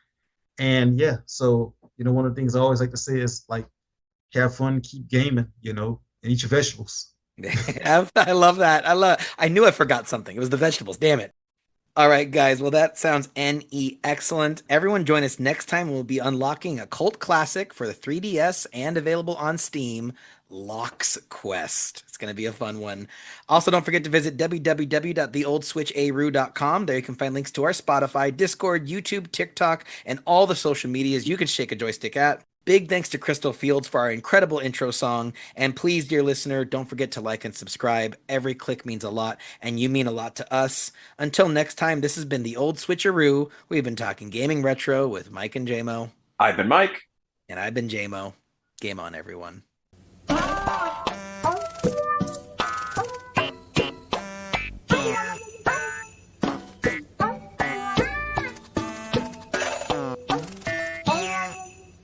And yeah, so one of the things I always like to say is like have fun, keep gaming, and eat your vegetables. I love that. I knew I forgot something. It was the vegetables. Damn it. All right, guys. Well, that sounds NE excellent. Everyone join us next time. We'll be unlocking a cult classic for the 3DS and available on Steam, Lock's Quest. It's going to be a fun one. Also, don't forget to visit www.theoldswitcharoo.com. There you can find links to our Spotify, Discord, YouTube, TikTok, and all the social medias you can shake a joystick at. Big thanks to Crystal Fields for our incredible intro song. And please, dear listener, don't forget to like and subscribe. Every click means a lot, and you mean a lot to us. Until next time, this has been the Old Switcheroo. We've been talking gaming retro with Mike and Jaymo, I've been Mike. and I've been Jaymo. Game on, everyone.